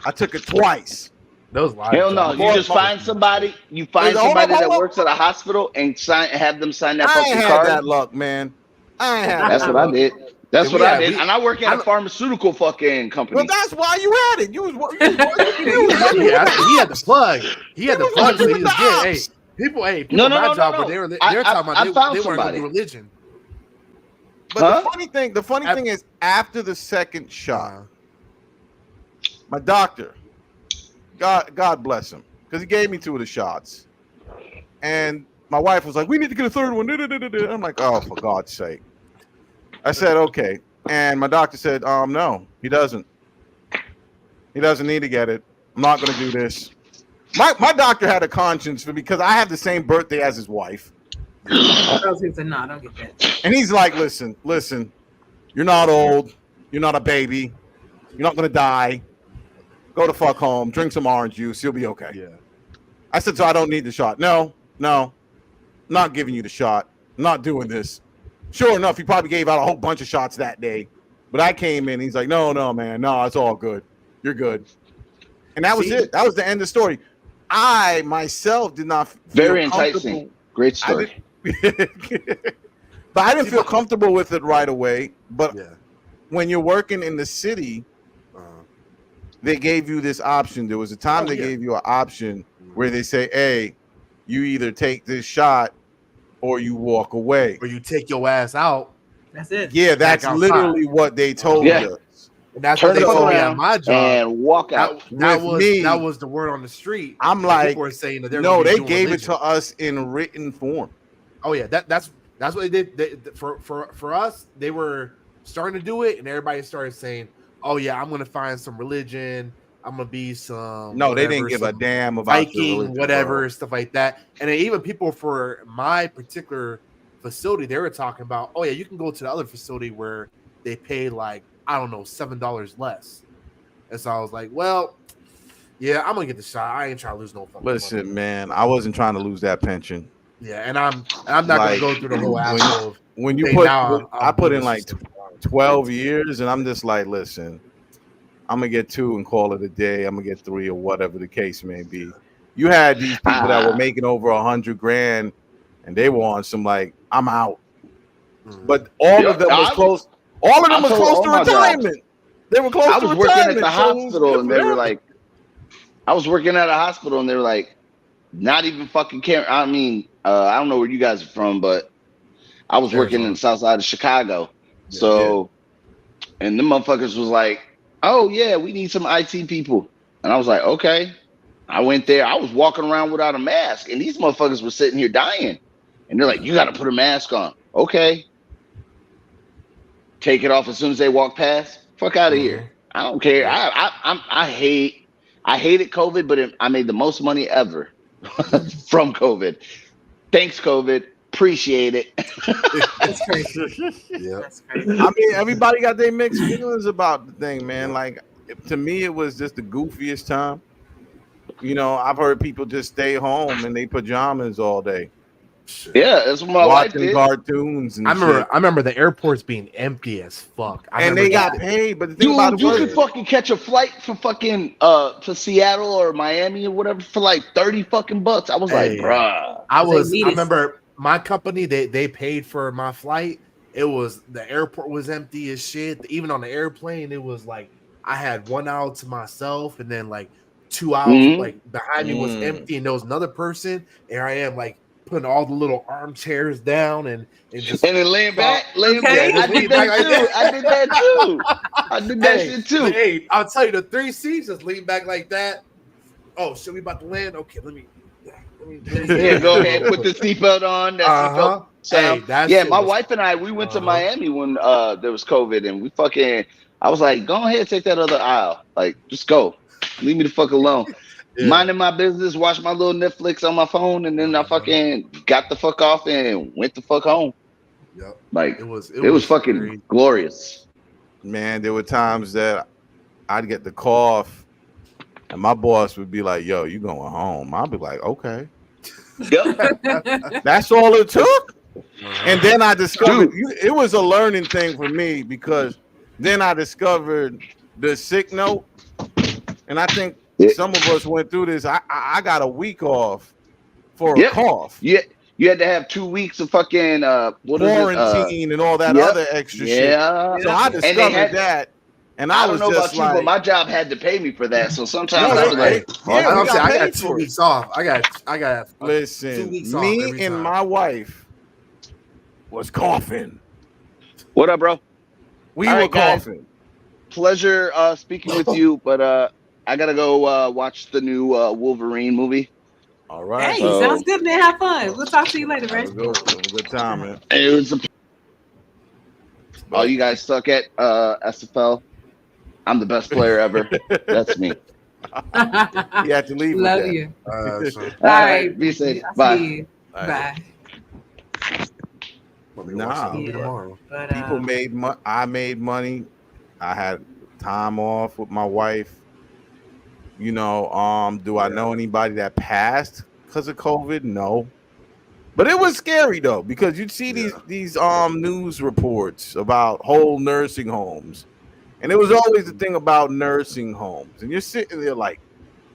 I took it twice. Those lies. Hell no. You just find somebody. You find Hold somebody up. that works at a hospital and have them sign that I fucking ain't had card. that luck, man. I ain't had That's that what I luck. did. That's Yeah, what we I had- did. we- And I work at a pharmaceutical fucking company. Well, that's why you had it. You was working. Yeah, he had the plug. He had the was plug. So working he with was the getting. Hey, ops. people. Hey, people. No, at my no, job, no. but they were talking I about found they weren't somebody. going to religion. But Huh? the funny thing is, after the second shot, my doctor, God bless him, because he gave me 2 of the shots, and my wife was like, "We need to get a 3rd one." I'm like, "Oh, for God's sake!" I said, "Okay," and my doctor said, "No, he doesn't. He doesn't need to get it. I'm not going to do this." My doctor had a conscience because I have the same birthday as his wife. I was gonna say, no, I don't get that. And he's like, listen, you're not old. You're not a baby. You're not going to die. Go the fuck home. Drink some orange juice. You'll be okay. Yeah. I said, so I don't need the shot. No. Not giving you the shot. I'm not doing this. Sure enough, he probably gave out a whole bunch of shots that day. But I came in. He's like, no, man. No, it's all good. You're good. And that was it. That was the end of the story. I, myself, did not feel Very comfortable. enticing. Great story. But I didn't feel comfortable with it right away. But Yeah. when you're working in the city, they gave you this option. There was a time they gave you an option where they say, hey, you either take this shot or you walk away. Or you take your ass out. That's it. Yeah, that's Back outside. literally what they told Yeah. us. And that's Turn what they the fuck told me at around my job. and walk out. That With me, was the word on the street. I'm And like, people were saying that no, they gave it to us in written form. Oh yeah, that's what they did. For us, they were starting to do it, and everybody started saying, "Oh yeah, I'm gonna find some religion. I'm gonna be some." No, they whatever, didn't give a some damn about your Viking, religion, whatever, bro. stuff like that. And then even people for my particular facility, they were talking about, "Oh yeah, you can go to the other facility where they pay like I don't know $7 less." And so I was like, "Well, yeah, I'm gonna get the shot. I ain't trying to lose no fucking money." Listen, man, I wasn't trying to lose that pension. Yeah, and I'm not Like, gonna go through the whole ass of. When you hey, put, now I put in like doing 12 years, and I'm just like, listen, I'm gonna get 2 and call it a day. I'm gonna get 3 or whatever the case may be. You had these people that were making over $100,000, and they were on some like, I'm out. Mhm. But all of them was close. All of them I was told close all to my jobs. retirement. They were close I to was retirement. working at the so it was hospital good and for they were them. like, I was working at a hospital and they were like, not even fucking care. I mean, I don't know where you guys are from, but I was working in the south side of Chicago. Yeah, So, and the motherfuckers was like, oh yeah, we need some IT people. And I was like, okay. I went there. I was walking around without a mask and these motherfuckers were sitting here dying. And they're like, you got to put a mask on. Okay. take it off as soon as they walk past. Fuck out of here. I don't care. Yeah. I hated COVID, but I made the most money ever from COVID. Thanks, COVID. Appreciate it. That's crazy. Yeah. That's crazy. I mean, everybody got their mixed feelings about the thing, man. Like, to me, it was just the goofiest time. You know, I've heard people just stay home in their pajamas all day, Shit. Yeah, that's what my wife watching did. cartoons and I remember. shit. I remember the airports being empty as fuck. I And remember they got that. paid, but the thing about Dude, it you was, could fucking catch a flight from fucking to Seattle or Miami or whatever for like $30 fucking. I was like, Hey. bruh. I They was. I needed remember my company. They paid for my flight. It was the airport was empty as shit. Even on the airplane, it was like I had 1 hour to myself, and then like 2 hours Mhm. like behind me was empty, and there was another person. And I am like putting all the little armchairs down and just And then laying back. Okay. I did that too. I did that too. I did that shit too. Hey, I'll tell you the 3 seats, just lean back like that. Oh, shit, we about to land? Okay, let me Yeah, go ahead, put the seatbelt on. That seatbelt sound. Hey, that Yeah, shit my was- wife and I, we went to Miami when there was COVID, and we fucking. I was like, go ahead, take that other aisle. Like, just go. Leave me the fuck alone. Yeah. Minding my business, watch my little Netflix on my phone, and then I fucking got the fuck off and went the fuck home. Yep. Like, It was fucking crazy. glorious. man, there were times that I'd get the cough, and my boss would be like, "Yo, you going home?" I'd be like, "Okay." Yep. That's all it took. And then I discovered Dude. it was a learning thing for me, because then I discovered the sick note, and I think Yeah. some of us went through this. I got a week off for a Yep. cough, You had to have 2 weeks of fucking what is it? quarantine, and all that yep. other extra shit. Yeah. So I And they discovered had- that, and I I don't was know just about you, like, but my job had to pay me for that. So sometimes No, I was they- like, yeah, I we got got paid 2 for it. weeks off. I got 2 listen, weeks off me every and time. my wife was coughing. what up, bro? We All were right, guys. coughing. Pleasure speaking with you, but I gotta go watch the new Wolverine movie. All right. Hey, So- sounds good, man. Have fun. We'll talk to you later, Have a man. good time, man. It was oh, you guys suck at SFL. I'm the best player ever. That's me. You had to leave with Love that. you. So, All right. Be safe. I'll Bye. see you. All right. Bye. Nah. movie Yeah. tomorrow. But People made money. I made money. I had time off with my wife. You know, do I know anybody that passed because of COVID? No. But it was scary though, because you'd see these news reports about whole nursing homes. And it was always the thing about nursing homes. And you're sitting there like,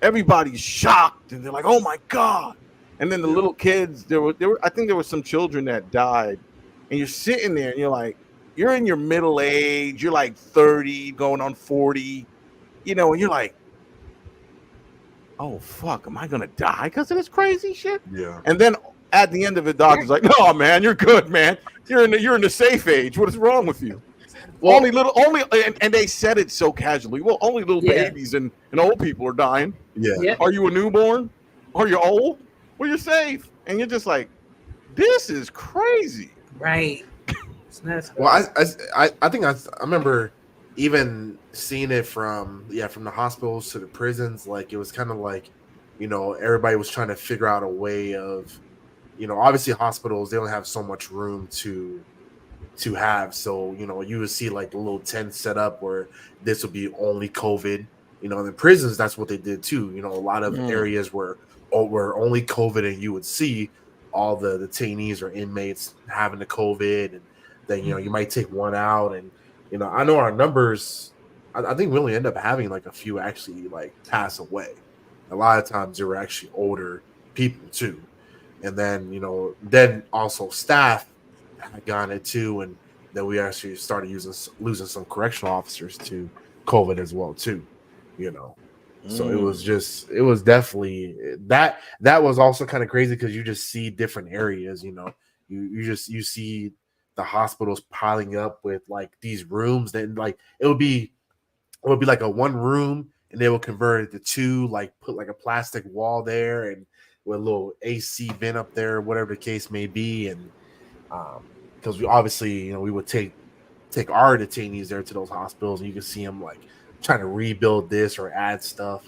everybody's shocked, and they're like, "Oh my God." And then the little kids, there were I think there were some children that died. And you're sitting there and you're like, you're in your middle age, you're like 30, going on 40, you know, and you're like, "Oh fuck, am I gonna die because of this crazy shit?" Yeah. And then at the end of it, doctor's like, "No, man, you're good, man. You're in the safe age. What is wrong with you?" Well- and they said it so casually. Well, only little Yeah. babies and old people are dying. Yeah. yeah. Are you a newborn? Are you old? Well, you're safe. And you're just like, this is crazy. Right. It's nuts. Well, I think I remember even seeing it from the hospitals to the prisons. Like it was kind of like, you know, everybody was trying to figure out a way of, you know, obviously hospitals, they don't have so much room to have. So, you know, you would see like the little tent set up where this would be only COVID. You know, in the prisons, that's what they did too. You know, a lot of areas where only COVID, and you would see all the detainees or inmates having the COVID, and then, you know, you might take one out, and, you know, I know our numbers, I think we only end up having like a few actually like pass away. A lot of times they were actually older people too. And then, you know, then also staff had gotten it too, and then we actually started losing some correctional officers to COVID as well too, you know. So it was definitely that was also kind of crazy, because you just see different areas, you know, you see the hospitals piling up with like these rooms that like it would be like a one room, and they will convert it to two, like put like a plastic wall there and with a little AC vent up there, whatever the case may be. And because we obviously, you know, we would take take our detainees there to those hospitals, and you can see them like trying to rebuild this or add stuff.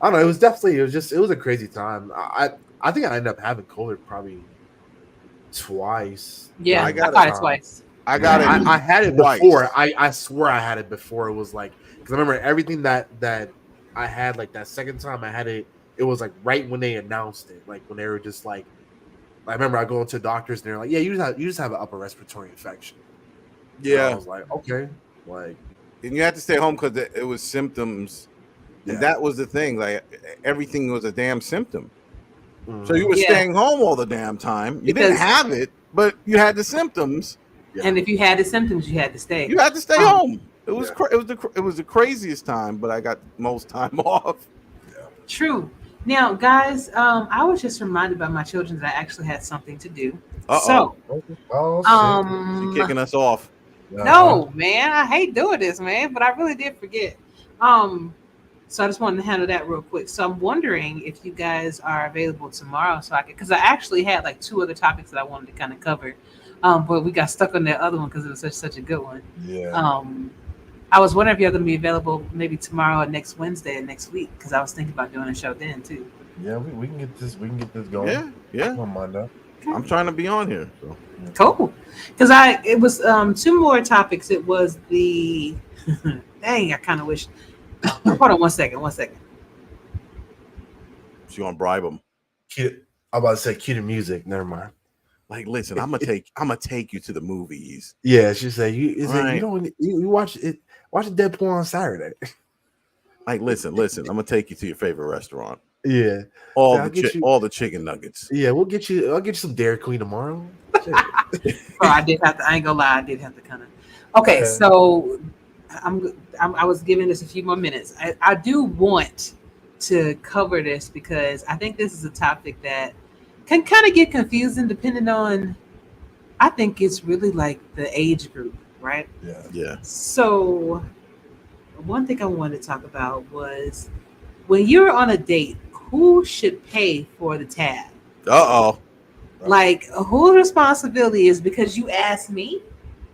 I don't know. It was a crazy time. I think I ended up having COVID probably twice. Yeah, I I got got it. it twice. I got it. I had it twice. before. I swear I had it before. It was like, because I remember everything that I had, like that second time I had it. It was like right when they announced it, like when they were just like, I remember I go into doctors and they're like, yeah, you just have an upper respiratory infection. Yeah, and I was like, okay, like, and you had to stay home because it was symptoms, and that was the thing. Like everything was a damn symptom. So you were staying home all the damn time. You didn't have it, but you had the symptoms. And if you had the symptoms, you had to stay. You had to stay home. It was it was the craziest time, but I got most time off. True. Now, guys, I was just reminded by my children that I actually had something to do. Uh-oh. So, She's kicking us off. No, man, I hate doing this, man, but I really did forget. So I just wanted to handle that real quick. So I'm wondering if you guys are available tomorrow, so I could, because I actually had like 2 other topics that I wanted to kind of cover, but we got stuck on that other one because it was such a good one. Yeah. I was wondering if you're going to be available maybe tomorrow or next Wednesday or next week, because I was thinking about doing a show then too. Yeah, we can get this. We can get this going. Yeah. I don't mind that. I'm trying to be on here. So. Cool. Because it was 2 more topics. It was the dang. I kind of wish. Hold on one second. She gonna bribe them. I'm about to say cue the music. Never mind. Like, listen, I'm gonna take you to the movies. Yeah, she said you watch it. Watch Deadpool on Saturday. Like, listen, I'm gonna take you to your favorite restaurant. Yeah, all the chicken nuggets. Yeah, I'll get you some Dairy Queen tomorrow. I ain't gonna lie, I did have to kind of. Okay, so I was giving this a few more minutes. I do want to cover this because I think this is a topic that can kind of get confusing depending on. I think it's really like the age group, right? Yeah. So one thing I wanted to talk about was when you're on a date, who should pay for the tab? Like, whose responsibility is, because you asked me,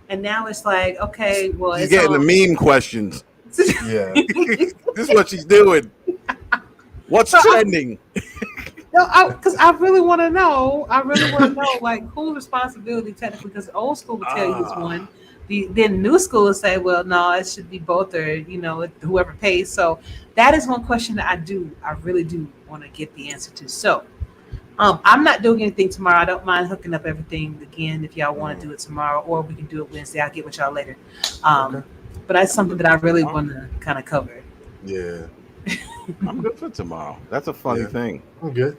and now it's like, okay, well, she's getting the meme questions. Yeah, this is what she's doing. What's trending? No, because I really want to know. Like, whose responsibility technically? Because old school will tell you it's one. Then new school will say, well, no, it should be both, or whoever pays. So that is one question that I really do want to get the answer to. So I'm not doing anything tomorrow. I don't mind hooking up everything again if y'all want to do it tomorrow, or we can do it Wednesday. I'll get with y'all later. But that's something that I really want to kind of cover. Yeah. I'm good for tomorrow. That's a funny thing. I'm good.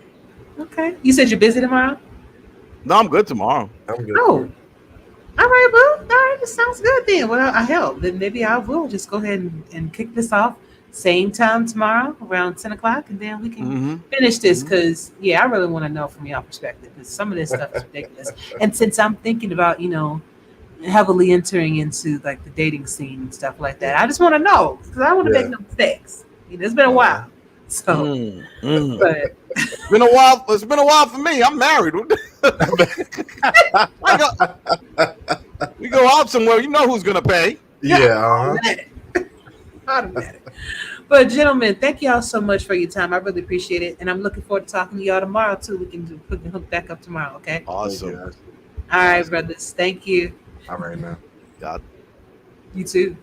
Okay. You said you're busy tomorrow? No, I'm good tomorrow. I'm good. Oh. All right, boo. All right, this sounds good then. Well, I help. Then maybe I will just go ahead and kick this off same time tomorrow around 10 o'clock, and then we can finish this because, I really want to know from your perspective, because some of this stuff is ridiculous. And since I'm thinking about, heavily entering into like the dating scene and stuff like that, I just want to know, because I don't want to make no mistakes. It's been a while. So, but it's been a while. It's been a while for me. I'm married. We go out somewhere. You know who's gonna pay? Yeah. Automatic. But gentlemen, thank y'all so much for your time. I really appreciate it, and I'm looking forward to talking to y'all tomorrow too. We can hook back up tomorrow. Okay. Awesome. All right, brothers. Thank you. All right, man. God. You too.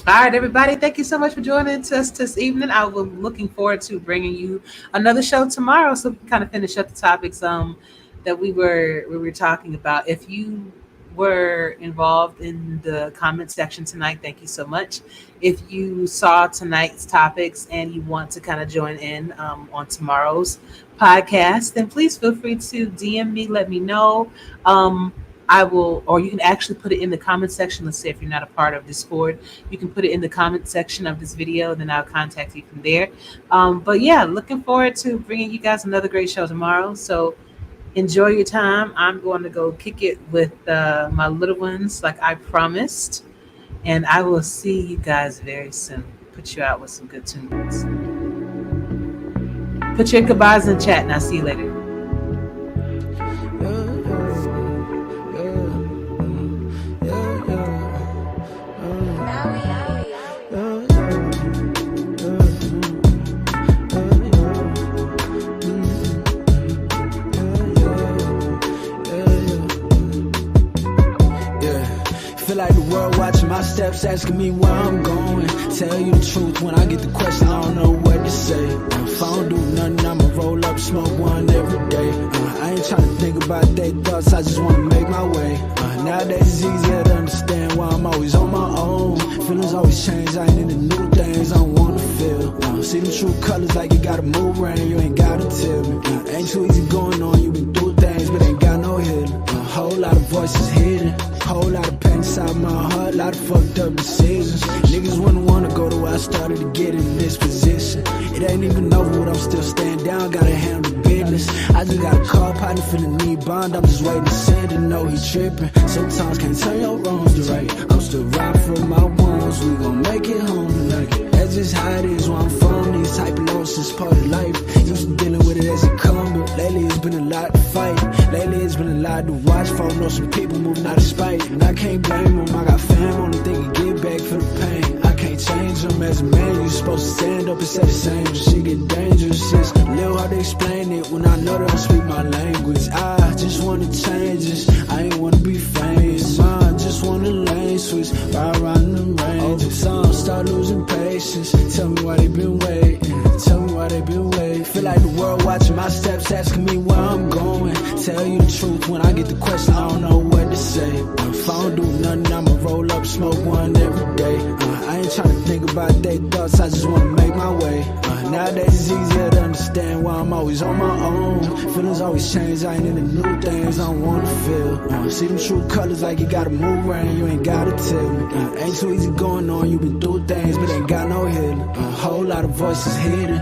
All right, everybody. Thank you so much for joining us this evening. I was looking forward to bringing you another show tomorrow, so we can kind of finish up the topics that we were talking about. If you were involved in the comment section tonight, thank you so much. If you saw tonight's topics and you want to kind of join in on tomorrow's podcast, then please feel free to DM me. Let me know. I will, or you can actually put it in the comment section. Let's say if you're not a part of Discord, you can put it in the comment section of this video, then I'll contact you from there. But yeah, looking forward to bringing you guys another great show tomorrow. So enjoy your time. I'm going to go kick it with my little ones like I promised. And I will see you guys very soon. Put you out with some good tunes. Put your goodbyes in the chat and I'll see you later. like the world watching my steps, asking me where I'm going. Tell you the truth, when I get the question, I don't know what to say. If I don't do nothing, I'ma roll up, smoke one every day. I ain't trying to think about their thoughts, I just wanna make my way. Nowadays it's easier to understand why I'm always on my own. Feelings always change, I ain't into new things I don't wanna feel. See the true colors like you gotta move around, you ain't gotta tell me. Ain't too easy going on, you been through things, but ain't got no healing. A whole lot of voices hidden, whole lot of pain inside my heart, lot of fucked up decisions. Niggas wouldn't wanna go to where I started to get in this position. It ain't even over, but I'm still staying down, gotta handle business. I just got a call, partner finna need bond, I'm just waiting to send to know he tripping. Sometimes can't turn your wrongs to right. I'm still riding from my wounds, we gon' make it home tonight. That's just how it is where I'm from. These type of losses part of life. Used to dealing with it as it come, but lately it's been a lot to fight. Lately it's been a lot to watch. Phone know some people moving out of spite, and I can't blame them. I got fam on the thing and get back for the pain. I can't change them as a man. You supposed to stand up and say the same. Shit get dangerous. It's a little hard to explain it when I know they don't speak my language. I just wanna change this. I ain't wanna be famous. I just wanna lane switch, ride around the range. Over time, start losing patience. Tell me why they been waiting. Tell me why they been waiting. Feel like the world watching my steps, asking me where I'm going. Tell you the truth, when I get the question, I don't know what to say. If I don't do nothing, I'ma roll up, smoke one every day. I ain't trying to think about their thoughts, I just wanna make my way. Nowadays it's easier to understand why I'm always on my own. Feelings always change, I ain't into new things I don't wanna feel. See them true colors like you gotta move around, you ain't gotta tell me. Ain't too easy going on, you been through things, but ain't got no healing. A whole lot of voices hidden.